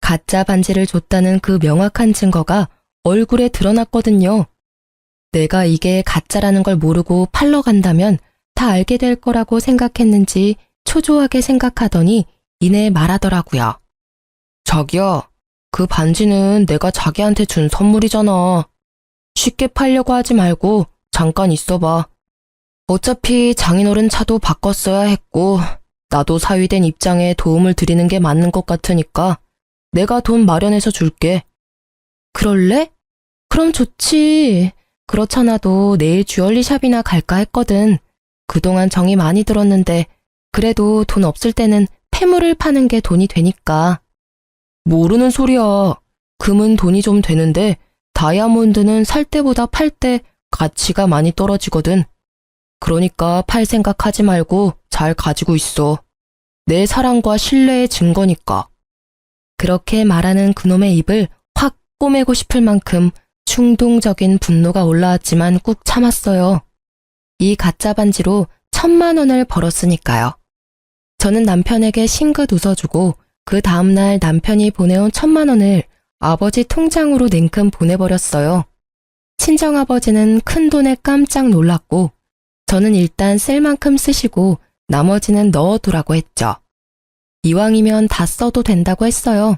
가짜 반지를 줬다는 그 명확한 증거가 얼굴에 드러났거든요. 내가 이게 가짜라는 걸 모르고 팔러 간다면 다 알게 될 거라고 생각했는지 초조하게 생각하더니 이내 말하더라고요. 자기야, 그 반지는 내가 자기한테 준 선물이잖아. 쉽게 팔려고 하지 말고 잠깐 있어봐. 어차피 장인어른 차도 바꿨어야 했고 나도 사위된 입장에 도움을 드리는 게 맞는 것 같으니까 내가 돈 마련해서 줄게. 그럴래? 그럼 좋지. 그렇잖아도 내일 주얼리 샵이나 갈까 했거든. 그동안 정이 많이 들었는데 그래도 돈 없을 때는 폐물을 파는 게 돈이 되니까. 모르는 소리야. 금은 돈이 좀 되는데 다이아몬드는 살 때보다 팔 때 가치가 많이 떨어지거든. 그러니까 팔 생각하지 말고 잘 가지고 있어. 내 사랑과 신뢰의 증거니까. 그렇게 말하는 그놈의 입을 확 꼬매고 싶을 만큼 충동적인 분노가 올라왔지만 꾹 참았어요. 이 가짜 반지로 1,000만 원을 벌었으니까요. 저는 남편에게 싱긋 웃어주고 그 다음날 남편이 보내온 1,000만 원을 아버지 통장으로 냉큼 보내버렸어요. 친정아버지는 큰 돈에 깜짝 놀랐고 저는 일단 쓸 만큼 쓰시고 나머지는 넣어두라고 했죠. 이왕이면 다 써도 된다고 했어요.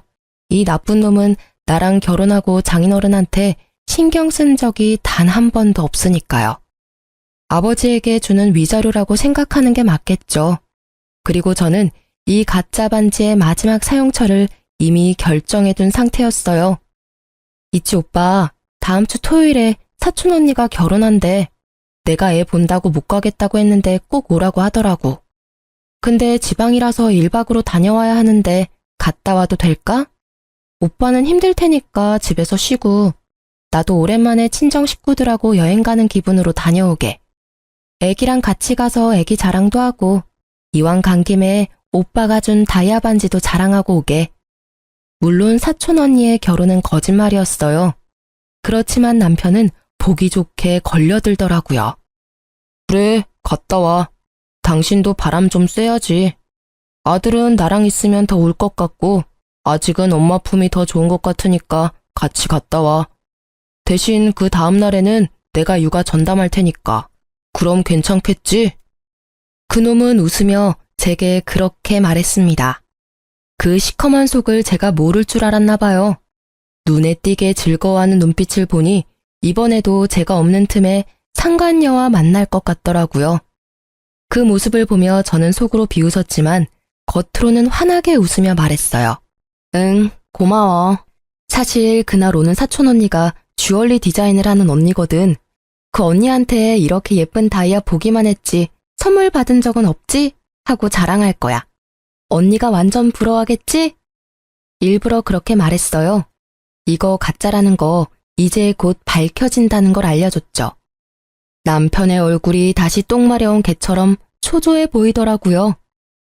이 나쁜 놈은 나랑 결혼하고 장인어른한테 신경 쓴 적이 단 한 번도 없으니까요. 아버지에게 주는 위자료라고 생각하는 게 맞겠죠. 그리고 저는 이 가짜 반지의 마지막 사용처를 이미 결정해둔 상태였어요. 이치 오빠, 다음 주 토요일에 사촌 언니가 결혼한대. 내가 애 본다고 못 가겠다고 했는데 꼭 오라고 하더라고. 근데 지방이라서 1박으로 다녀와야 하는데 갔다 와도 될까? 오빠는 힘들 테니까 집에서 쉬고 나도 오랜만에 친정 식구들하고 여행 가는 기분으로 다녀오게. 애기랑 같이 가서 애기 자랑도 하고 이왕 간 김에 오빠가 준 다이아 반지도 자랑하고 오게. 물론 사촌 언니의 결혼은 거짓말이었어요. 그렇지만 남편은 보기 좋게 걸려들더라고요. 그래, 갔다 와. 당신도 바람 좀 쐬야지. 아들은 나랑 있으면 더 올 것 같고 아직은 엄마 품이 더 좋은 것 같으니까 같이 갔다 와. 대신 그 다음 날에는 내가 육아 전담할 테니까. 그럼 괜찮겠지? 그놈은 웃으며 제게 그렇게 말했습니다. 그 시커먼 속을 제가 모를 줄 알았나 봐요. 눈에 띄게 즐거워하는 눈빛을 보니 이번에도 제가 없는 틈에 상간녀와 만날 것 같더라고요. 그 모습을 보며 저는 속으로 비웃었지만 겉으로는 환하게 웃으며 말했어요. 응, 고마워. 사실 그날 오는 사촌 언니가 주얼리 디자인을 하는 언니거든. 그 언니한테 이렇게 예쁜 다이아 보기만 했지 선물 받은 적은 없지? 하고 자랑할 거야. 언니가 완전 부러워하겠지? 일부러 그렇게 말했어요. 이거 가짜라는 거 이제 곧 밝혀진다는 걸 알려줬죠. 남편의 얼굴이 다시 똥 마려운 개처럼 초조해 보이더라고요.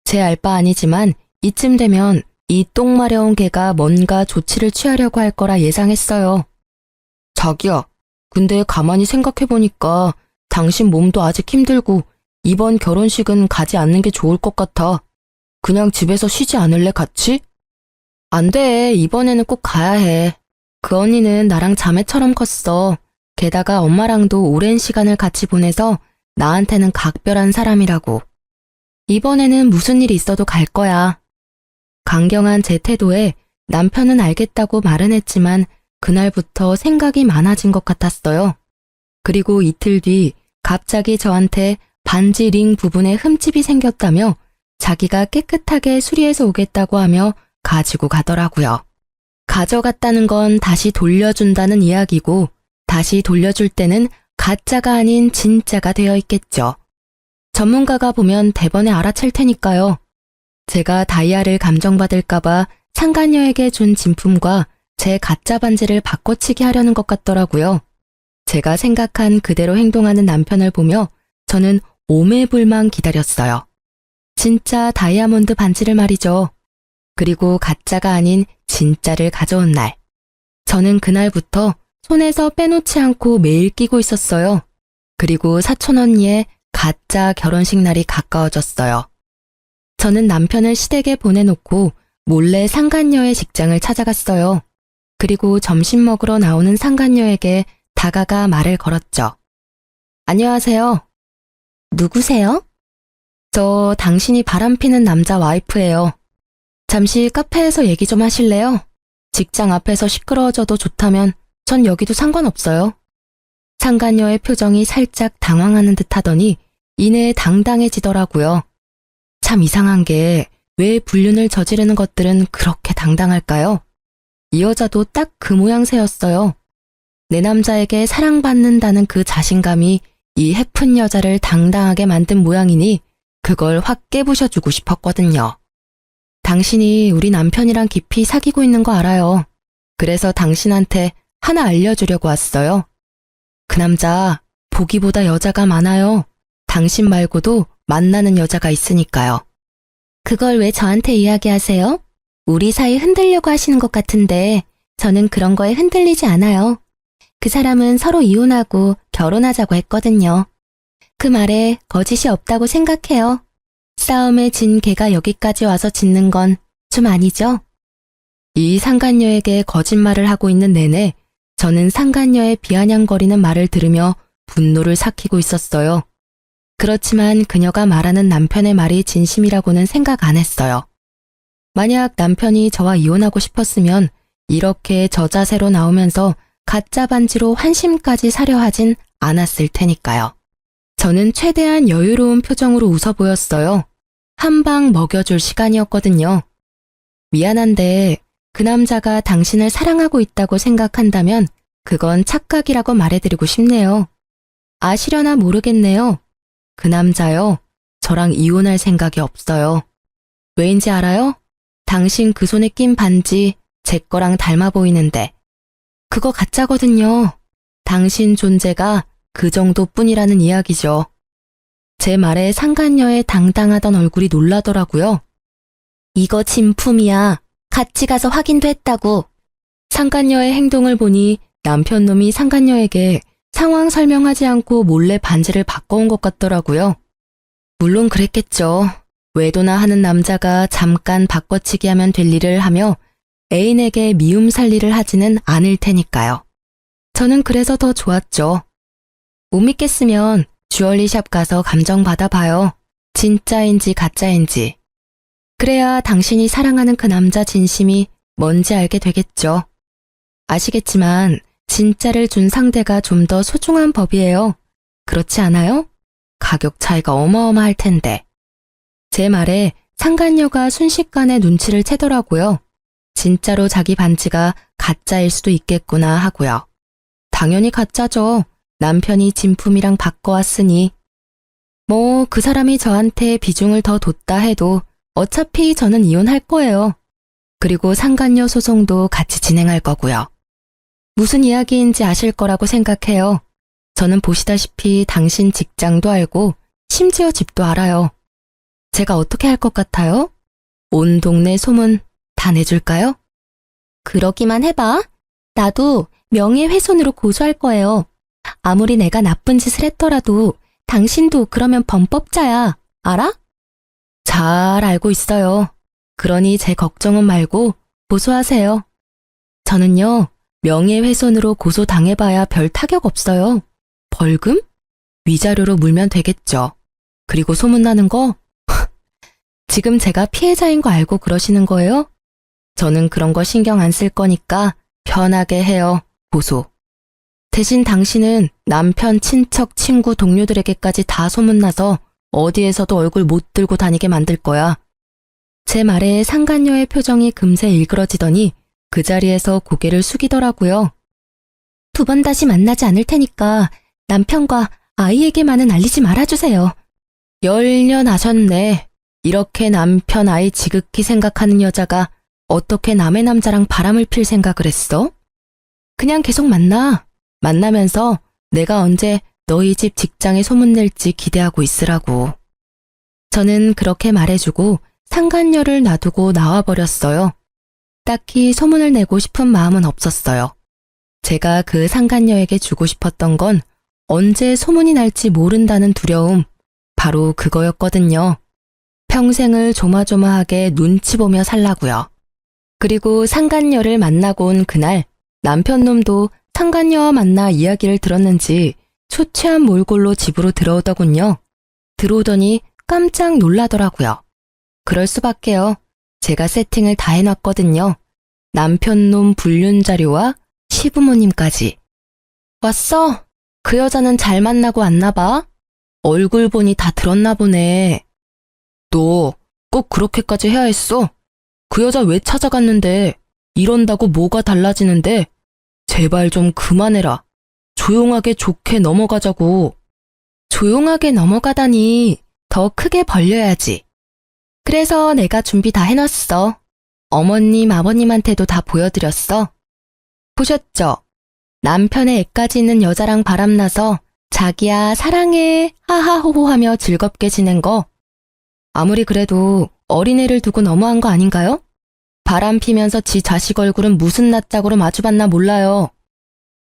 제 알 바 아니지만 이쯤 되면 이 똥 마려운 개가 뭔가 조치를 취하려고 할 거라 예상했어요. 자기야, 근데 가만히 생각해보니까 당신 몸도 아직 힘들고 이번 결혼식은 가지 않는 게 좋을 것 같아. 그냥 집에서 쉬지 않을래, 같이? 안 돼, 이번에는 꼭 가야 해. 그 언니는 나랑 자매처럼 컸어. 게다가 엄마랑도 오랜 시간을 같이 보내서 나한테는 각별한 사람이라고. 이번에는 무슨 일이 있어도 갈 거야. 강경한 제 태도에 남편은 알겠다고 말은 했지만 그날부터 생각이 많아진 것 같았어요. 그리고 이틀 뒤 갑자기 저한테 반지 링 부분에 흠집이 생겼다며 자기가 깨끗하게 수리해서 오겠다고 하며 가지고 가더라고요. 가져갔다는 건 다시 돌려준다는 이야기고 다시 돌려줄 때는 가짜가 아닌 진짜가 되어 있겠죠. 전문가가 보면 대번에 알아챌 테니까요. 제가 다이아를 감정받을까봐 상간녀에게 준 진품과 제 가짜 반지를 바꿔치기 하려는 것 같더라고요. 제가 생각한 그대로 행동하는 남편을 보며 저는 오매불망 기다렸어요. 진짜 다이아몬드 반지를 말이죠. 그리고 가짜가 아닌 진짜를 가져온 날. 저는 그날부터 손에서 빼놓지 않고 매일 끼고 있었어요. 그리고 사촌 언니의 가짜 결혼식 날이 가까워졌어요. 저는 남편을 시댁에 보내놓고 몰래 상간녀의 직장을 찾아갔어요. 그리고 점심 먹으러 나오는 상간녀에게 다가가 말을 걸었죠. 안녕하세요. 누구세요? 저 당신이 바람피는 남자 와이프예요. 잠시 카페에서 얘기 좀 하실래요? 직장 앞에서 시끄러워져도 좋다면 전 여기도 상관없어요. 상간녀의 표정이 살짝 당황하는 듯 하더니 이내 당당해지더라고요. 참 이상한 게 왜 불륜을 저지르는 것들은 그렇게 당당할까요? 이 여자도 딱 그 모양새였어요. 내 남자에게 사랑받는다는 그 자신감이 이 해픈 여자를 당당하게 만든 모양이니 그걸 확 깨부셔주고 싶었거든요. 당신이 우리 남편이랑 깊이 사귀고 있는 거 알아요. 그래서 당신한테 하나 알려주려고 왔어요. 그 남자 보기보다 여자가 많아요. 당신 말고도 만나는 여자가 있으니까요. 그걸 왜 저한테 이야기하세요? 우리 사이 흔들려고 하시는 것 같은데 저는 그런 거에 흔들리지 않아요. 그 사람은 서로 이혼하고 결혼하자고 했거든요. 그 말에 거짓이 없다고 생각해요. 싸움에 진 개가 여기까지 와서 짖는 건 좀 아니죠? 이 상간녀에게 거짓말을 하고 있는 내내 저는 상간녀의 비아냥거리는 말을 들으며 분노를 삭히고 있었어요. 그렇지만 그녀가 말하는 남편의 말이 진심이라고는 생각 안 했어요. 만약 남편이 저와 이혼하고 싶었으면 이렇게 저자세로 나오면서 가짜 반지로 환심까지 사려 하진 않았을 테니까요. 저는 최대한 여유로운 표정으로 웃어 보였어요. 한 방 먹여줄 시간이었거든요. 미안한데 그 남자가 당신을 사랑하고 있다고 생각한다면 그건 착각이라고 말해드리고 싶네요. 아시려나 모르겠네요. 그 남자요. 저랑 이혼할 생각이 없어요. 왜인지 알아요? 당신 그 손에 낀 반지 제 거랑 닮아 보이는데 그거 가짜거든요. 당신 존재가 그 정도뿐이라는 이야기죠. 제 말에 상간녀의 당당하던 얼굴이 놀라더라고요. 이거 진품이야. 같이 가서 확인도 했다고. 상간녀의 행동을 보니 남편 놈이 상간녀에게 상황 설명하지 않고 몰래 반지를 바꿔온 것 같더라고요. 물론 그랬겠죠. 외도나 하는 남자가 잠깐 바꿔치기 하면 될 일을 하며 애인에게 미움 살 일을 하지는 않을 테니까요. 저는 그래서 더 좋았죠. 못 믿겠으면 주얼리샵 가서 감정 받아봐요. 진짜인지 가짜인지. 그래야 당신이 사랑하는 그 남자 진심이 뭔지 알게 되겠죠. 아시겠지만 진짜를 준 상대가 좀 더 소중한 법이에요. 그렇지 않아요? 가격 차이가 어마어마할 텐데. 제 말에 상간녀가 순식간에 눈치를 채더라고요. 진짜로 자기 반지가 가짜일 수도 있겠구나 하고요. 당연히 가짜죠. 남편이 진품이랑 바꿔왔으니. 뭐 그 사람이 저한테 비중을 더 뒀다 해도 어차피 저는 이혼할 거예요. 그리고 상간녀 소송도 같이 진행할 거고요. 무슨 이야기인지 아실 거라고 생각해요. 저는 보시다시피 당신 직장도 알고 심지어 집도 알아요. 제가 어떻게 할 것 같아요? 온 동네 소문 다 내줄까요? 그러기만 해봐. 나도 명예훼손으로 고소할 거예요. 아무리 내가 나쁜 짓을 했더라도 당신도 그러면 범법자야. 알아? 잘 알고 있어요. 그러니 제 걱정은 말고 고소하세요. 저는요, 명예훼손으로 고소당해봐야 별 타격 없어요. 벌금? 위자료로 물면 되겠죠. 그리고 소문나는 거? 지금 제가 피해자인 거 알고 그러시는 거예요? 저는 그런 거 신경 안 쓸 거니까 편하게 해요. 고소. 대신 당신은 남편, 친척, 친구, 동료들에게까지 다 소문나서 어디에서도 얼굴 못 들고 다니게 만들 거야. 제 말에 상간녀의 표정이 금세 일그러지더니 그 자리에서 고개를 숙이더라고요. 2번 다시 만나지 않을 테니까 남편과 아이에게만은 알리지 말아주세요. 열년하셨네. 이렇게 남편, 아이 지극히 생각하는 여자가 어떻게 남의 남자랑 바람을 필 생각을 했어? 그냥 계속 만나. 만나면서 내가 언제 너희 집 직장에 소문낼지 기대하고 있으라고. 저는 그렇게 말해주고 상간녀를 놔두고 나와버렸어요. 딱히 소문을 내고 싶은 마음은 없었어요. 제가 그 상간녀에게 주고 싶었던 건 언제 소문이 날지 모른다는 두려움, 바로 그거였거든요. 평생을 조마조마하게 눈치 보며 살라고요. 그리고 상간녀를 만나고 온 그날 남편놈도 상간녀와 만나 이야기를 들었는지 초췌한 몰골로 집으로 들어오더군요. 들어오더니 깜짝 놀라더라고요. 그럴 수밖에요. 제가 세팅을 다 해놨거든요. 남편놈 불륜 자료와 시부모님까지. 왔어? 그 여자는 잘 만나고 왔나 봐? 얼굴 보니 다 들었나 보네. 너 꼭 그렇게까지 해야 했어? 그 여자 왜 찾아갔는데? 이런다고 뭐가 달라지는데? 제발 좀 그만해라. 조용하게 좋게 넘어가자고. 조용하게 넘어가다니 더 크게 벌려야지. 그래서 내가 준비 다 해놨어. 어머님, 아버님한테도 다 보여드렸어. 보셨죠? 남편의 애까지 있는 여자랑 바람나서 자기야 사랑해 하하호호 하며 즐겁게 지낸 거. 아무리 그래도 어린애를 두고 너무한 거 아닌가요? 바람 피면서 지 자식 얼굴은 무슨 낯짝으로 마주봤나 몰라요.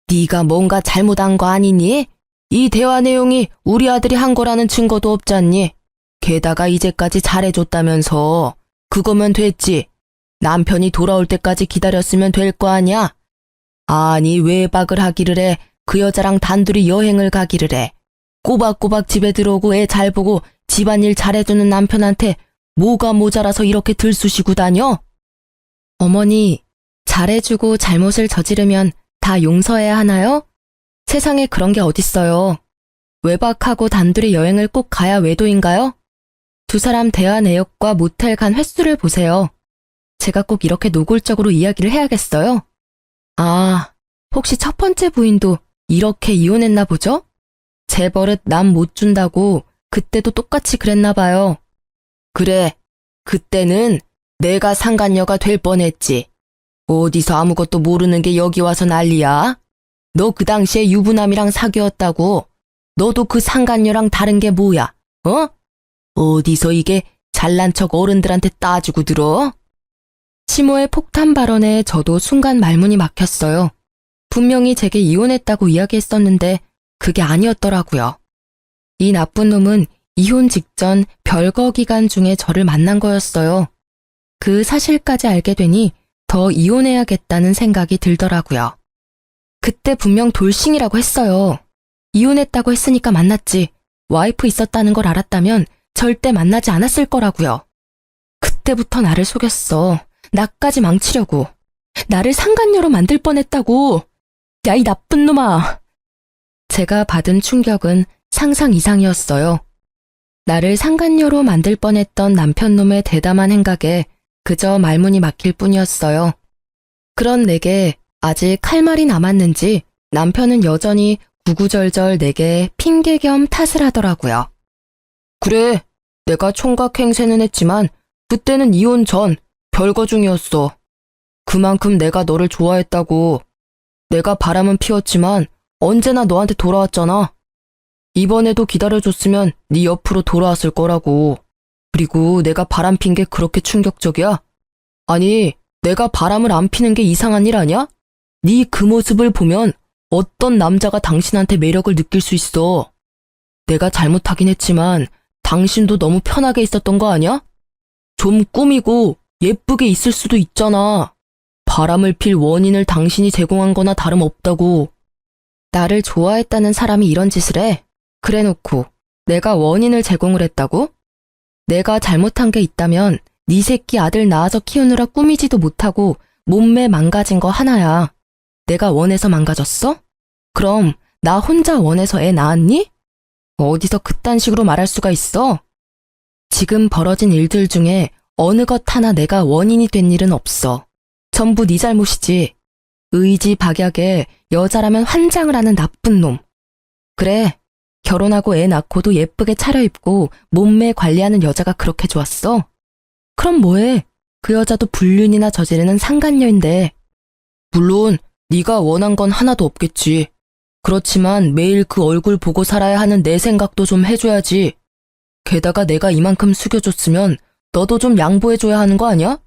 네가 뭔가 잘못한 거 아니니? 이 대화 내용이 우리 아들이 한 거라는 증거도 없잖니? 게다가 이제까지 잘해줬다면서. 그거면 됐지. 남편이 돌아올 때까지 기다렸으면 될 거 아냐? 아니 외박을 하기를 해. 그 여자랑 단둘이 여행을 가기를 해. 꼬박꼬박 집에 들어오고 애 잘 보고 집안일 잘해주는 남편한테 뭐가 모자라서 이렇게 들쑤시고 다녀? 어머니, 잘해주고 잘못을 저지르면 다 용서해야 하나요? 세상에 그런 게 어딨어요. 외박하고 단둘이 여행을 꼭 가야 외도인가요? 두 사람 대화 내역과 모텔 간 횟수를 보세요. 제가 꼭 이렇게 노골적으로 이야기를 해야겠어요? 아, 혹시 첫 번째 부인도 이렇게 이혼했나 보죠? 제 버릇 남 못 준다고 그때도 똑같이 그랬나 봐요. 그래, 그때는 내가 상간녀가 될 뻔했지. 어디서 아무것도 모르는 게 여기 와서 난리야? 너 그 당시에 유부남이랑 사귀었다고. 너도 그 상간녀랑 다른 게 뭐야? 어? 어디서 이게 잘난 척 어른들한테 따지고 들어? 시모의 폭탄 발언에 저도 순간 말문이 막혔어요. 분명히 제게 이혼했다고 이야기했었는데 그게 아니었더라고요. 이 나쁜 놈은 이혼 직전 별거 기간 중에 저를 만난 거였어요. 그 사실까지 알게 되니 더 이혼해야겠다는 생각이 들더라고요. 그때 분명 돌싱이라고 했어요. 이혼했다고 했으니까 만났지. 와이프 있었다는 걸 알았다면 절대 만나지 않았을 거라고요. 그때부터 나를 속였어. 나까지 망치려고. 나를 상간녀로 만들 뻔했다고. 야, 이 나쁜 놈아. 제가 받은 충격은 상상 이상이었어요. 나를 상간녀로 만들 뻔했던 남편놈의 대담한 행각에 그저 말문이 막힐 뿐이었어요. 그런 내게 아직 할 말이 남았는지 남편은 여전히 구구절절 내게 핑계 겸 탓을 하더라고요. 그래, 내가 총각 행세는 했지만 그때는 이혼 전 별거 중이었어. 그만큼 내가 너를 좋아했다고. 내가 바람은 피웠지만 언제나 너한테 돌아왔잖아. 이번에도 기다려줬으면 네 옆으로 돌아왔을 거라고. 그리고 내가 바람 핀 게 그렇게 충격적이야? 아니, 내가 바람을 안 피는 게 이상한 일 아니야? 네 그 모습을 보면 어떤 남자가 당신한테 매력을 느낄 수 있어. 내가 잘못하긴 했지만 당신도 너무 편하게 있었던 거 아니야? 좀 꾸미고 예쁘게 있을 수도 있잖아. 바람을 필 원인을 당신이 제공한 거나 다름없다고. 나를 좋아했다는 사람이 이런 짓을 해? 그래놓고 내가 원인을 제공을 했다고? 내가 잘못한 게 있다면 네 새끼 아들 낳아서 키우느라 꾸미지도 못하고 몸매 망가진 거 하나야. 내가 원해서 망가졌어? 그럼 나 혼자 원해서 애 낳았니? 어디서 그딴 식으로 말할 수가 있어? 지금 벌어진 일들 중에 어느 것 하나 내가 원인이 된 일은 없어. 전부 네 잘못이지. 의지박약에 여자라면 환장을 하는 나쁜 놈. 그래, 결혼하고 애 낳고도 예쁘게 차려입고 몸매 관리하는 여자가 그렇게 좋았어? 그럼 뭐해? 그 여자도 불륜이나 저지르는 상간녀인데. 물론 네가 원한 건 하나도 없겠지. 그렇지만 매일 그 얼굴 보고 살아야 하는 내 생각도 좀 해줘야지. 게다가 내가 이만큼 숙여줬으면 너도 좀 양보해줘야 하는 거 아니야?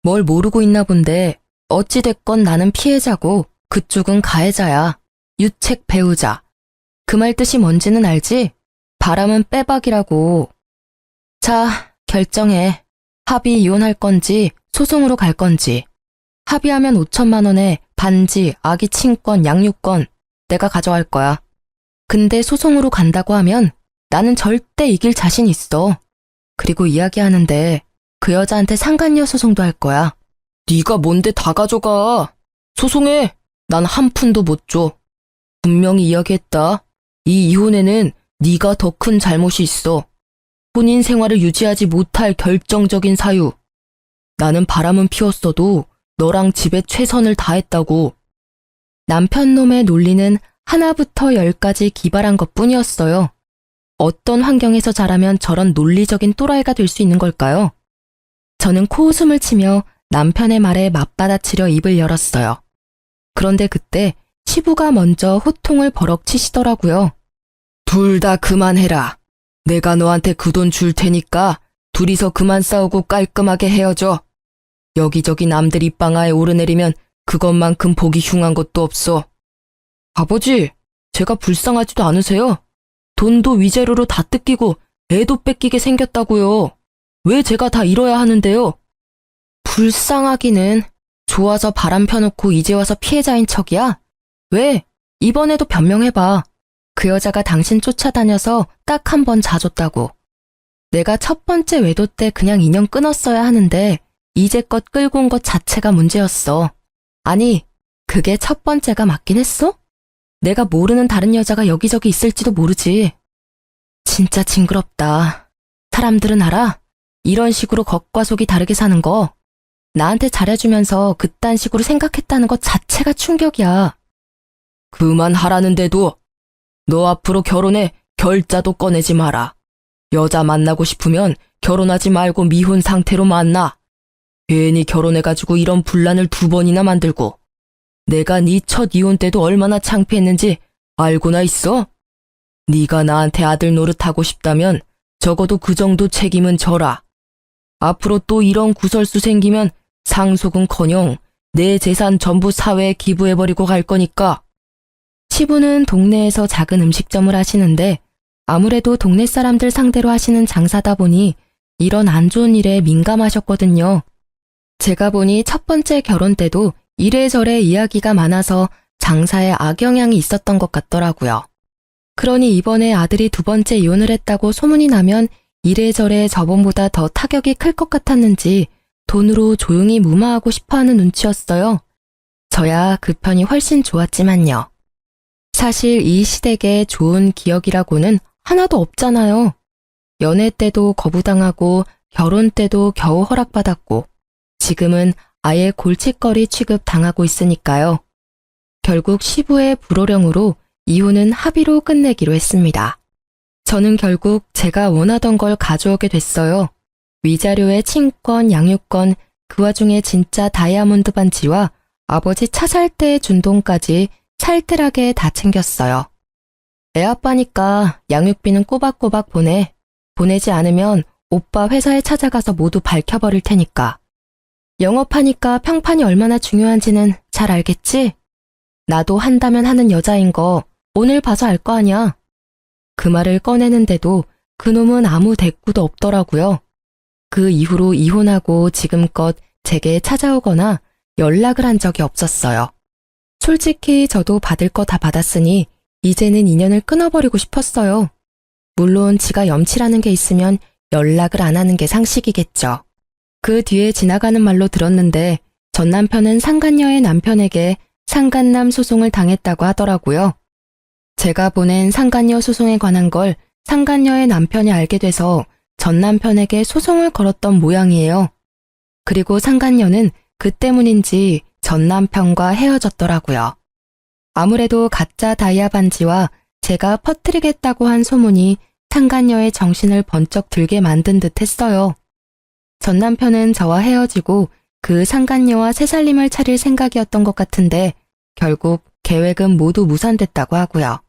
뭘 모르고 있나 본데 어찌됐건 나는 피해자고 그쪽은 가해자야. 유책 배우자. 그 말 뜻이 뭔지는 알지? 바람은 빼박이라고. 자, 결정해. 합의 이혼할 건지 소송으로 갈 건지. 합의하면 5천만 원에 반지, 아기 친권, 양육권 내가 가져갈 거야. 근데 소송으로 간다고 하면 나는 절대 이길 자신 있어. 그리고 이야기하는데 그 여자한테 상간녀 소송도 할 거야. 네가 뭔데 다 가져가. 소송해. 난 한 푼도 못 줘. 분명히 이야기했다. 이 이혼에는 네가 더 큰 잘못이 있어. 혼인 생활을 유지하지 못할 결정적인 사유. 나는 바람은 피웠어도 너랑 집에 최선을 다했다고. 남편 놈의 논리는 하나부터 열까지 기발한 것뿐이었어요. 어떤 환경에서 자라면 저런 논리적인 또라이가 될 수 있는 걸까요? 저는 코웃음을 치며 남편의 말에 맞받아치려 입을 열었어요. 그런데 그때 시부가 먼저 호통을 버럭 치시더라고요. 둘 다 그만해라. 내가 너한테 그 돈 줄 테니까 둘이서 그만 싸우고 깔끔하게 헤어져. 여기저기 남들 입방아에 오르내리면 그것만큼 보기 흉한 것도 없어. 아버지, 제가 불쌍하지도 않으세요? 돈도 위자료로 다 뜯기고 애도 뺏기게 생겼다고요. 왜 제가 다 잃어야 하는데요? 불쌍하기는. 좋아서 바람 펴놓고 이제 와서 피해자인 척이야? 왜? 이번에도 변명해봐. 그 여자가 당신 쫓아다녀서 딱 한 번 자줬다고. 내가 첫 번째 외도 때 그냥 인연 끊었어야 하는데 이제껏 끌고 온 것 자체가 문제였어. 아니, 그게 첫 번째가 맞긴 했어? 내가 모르는 다른 여자가 여기저기 있을지도 모르지. 진짜 징그럽다. 사람들은 알아? 이런 식으로 겉과 속이 다르게 사는 거. 나한테 잘해주면서 그딴 식으로 생각했다는 것 자체가 충격이야. 그만하라는데도. 너 앞으로 결혼해 결자도 꺼내지 마라. 여자 만나고 싶으면 결혼하지 말고 미혼 상태로 만나. 괜히 결혼해가지고 이런 분란을 2번이나 만들고. 내가 네 첫 이혼 때도 얼마나 창피했는지 알고나 있어? 네가 나한테 아들 노릇하고 싶다면 적어도 그 정도 책임은 져라. 앞으로 또 이런 구설수 생기면 상속은커녕 내 재산 전부 사회에 기부해버리고 갈 거니까. 시부는 동네에서 작은 음식점을 하시는데 아무래도 동네 사람들 상대로 하시는 장사다 보니 이런 안 좋은 일에 민감하셨거든요. 제가 보니 첫 번째 결혼 때도 이래저래 이야기가 많아서 장사에 악영향이 있었던 것 같더라고요. 그러니 이번에 아들이 2번째 이혼을 했다고 소문이 나면 이래저래 저번보다 더 타격이 클 것 같았는지 돈으로 조용히 무마하고 싶어하는 눈치였어요. 저야 그 편이 훨씬 좋았지만요. 사실 이 시댁에 좋은 기억이라고는 하나도 없잖아요. 연애 때도 거부당하고 결혼 때도 겨우 허락받았고 지금은 아예 골칫거리 취급 당하고 있으니까요. 결국 시부의 불호령으로 이혼은 합의로 끝내기로 했습니다. 저는 결국 제가 원하던 걸 가져오게 됐어요. 위자료에 친권, 양육권, 그 와중에 진짜 다이아몬드 반지와 아버지 차 살 때 준 돈까지 살뜰하게 다 챙겼어요. 애아빠니까 양육비는 꼬박꼬박 보내. 보내지 않으면 오빠 회사에 찾아가서 모두 밝혀버릴 테니까. 영업하니까 평판이 얼마나 중요한지는 잘 알겠지? 나도 한다면 하는 여자인 거 오늘 봐서 알 거 아냐. 그 말을 꺼내는데도 그놈은 아무 대꾸도 없더라고요. 그 이후로 이혼하고 지금껏 제게 찾아오거나 연락을 한 적이 없었어요. 솔직히 저도 받을 거 다 받았으니 이제는 인연을 끊어버리고 싶었어요. 물론 지가 염치라는 게 있으면 연락을 안 하는 게 상식이겠죠. 그 뒤에 지나가는 말로 들었는데 전 남편은 상간녀의 남편에게 상간남 소송을 당했다고 하더라고요. 제가 보낸 상간녀 소송에 관한 걸 상간녀의 남편이 알게 돼서 전 남편에게 소송을 걸었던 모양이에요. 그리고 상간녀는 그 때문인지 전 남편과 헤어졌더라고요. 아무래도 가짜 다이아 반지와 제가 퍼뜨리겠다고 한 소문이 상간녀의 정신을 번쩍 들게 만든 듯 했어요. 전 남편은 저와 헤어지고 그 상간녀와 새살림을 차릴 생각이었던 것 같은데 결국 계획은 모두 무산됐다고 하고요.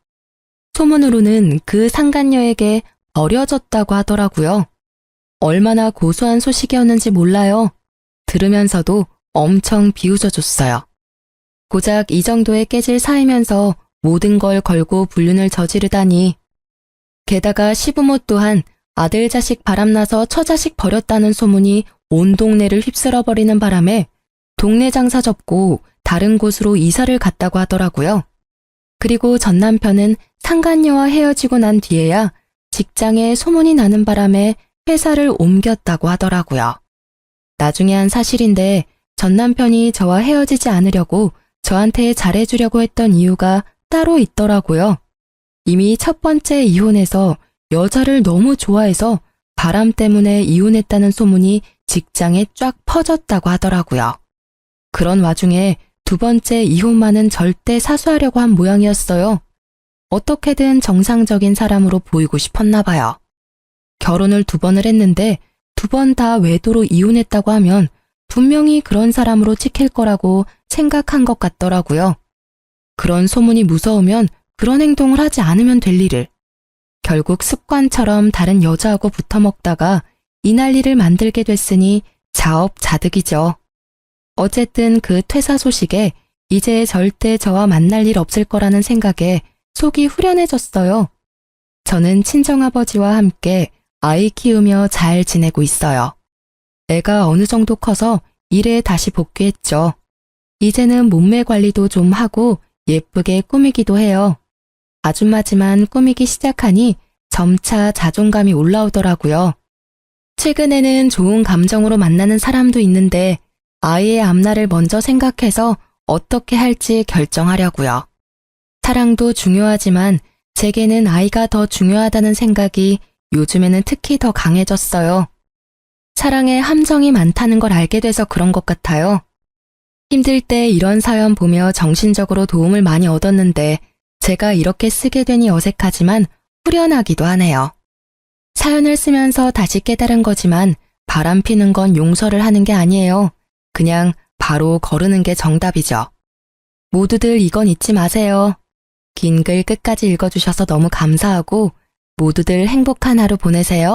소문으로는 그 상간녀에게 버려졌다고 하더라고요. 얼마나 고소한 소식이었는지 몰라요. 들으면서도 엄청 비웃어줬어요. 고작 이 정도에 깨질 사이면서 모든 걸 걸고 불륜을 저지르다니. 게다가 시부모 또한 아들 자식 바람나서 처자식 버렸다는 소문이 온 동네를 휩쓸어버리는 바람에 동네 장사 접고 다른 곳으로 이사를 갔다고 하더라고요. 그리고 전 남편은 상간녀와 헤어지고 난 뒤에야 직장에 소문이 나는 바람에 회사를 옮겼다고 하더라고요. 나중에 한 사실인데 전 남편이 저와 헤어지지 않으려고 저한테 잘해주려고 했던 이유가 따로 있더라고요. 이미 첫 번째 이혼에서 여자를 너무 좋아해서 바람 때문에 이혼했다는 소문이 직장에 쫙 퍼졌다고 하더라고요. 그런 와중에 두 번째 이혼만은 절대 사수하려고 한 모양이었어요. 어떻게든 정상적인 사람으로 보이고 싶었나 봐요. 결혼을 2번을 했는데 2번 다 외도로 이혼했다고 하면 분명히 그런 사람으로 찍힐 거라고 생각한 것 같더라고요. 그런 소문이 무서우면 그런 행동을 하지 않으면 될 일을. 결국 습관처럼 다른 여자하고 붙어먹다가 이 난리를 만들게 됐으니 자업자득이죠. 어쨌든 그 퇴사 소식에 이제 절대 저와 만날 일 없을 거라는 생각에 속이 후련해졌어요. 저는 친정아버지와 함께 아이 키우며 잘 지내고 있어요. 애가 어느 정도 커서 일에 다시 복귀했죠. 이제는 몸매 관리도 좀 하고 예쁘게 꾸미기도 해요. 아줌마지만 꾸미기 시작하니 점차 자존감이 올라오더라고요. 최근에는 좋은 감정으로 만나는 사람도 있는데 아이의 앞날을 먼저 생각해서 어떻게 할지 결정하려고요. 사랑도 중요하지만 제게는 아이가 더 중요하다는 생각이 요즘에는 특히 더 강해졌어요. 사랑에 함정이 많다는 걸 알게 돼서 그런 것 같아요. 힘들 때 이런 사연 보며 정신적으로 도움을 많이 얻었는데 제가 이렇게 쓰게 되니 어색하지만 후련하기도 하네요. 사연을 쓰면서 다시 깨달은 거지만 바람 피는 건 용서를 하는 게 아니에요. 그냥 바로 거르는 게 정답이죠. 모두들 이건 잊지 마세요. 긴 글 끝까지 읽어주셔서 너무 감사하고 모두들 행복한 하루 보내세요.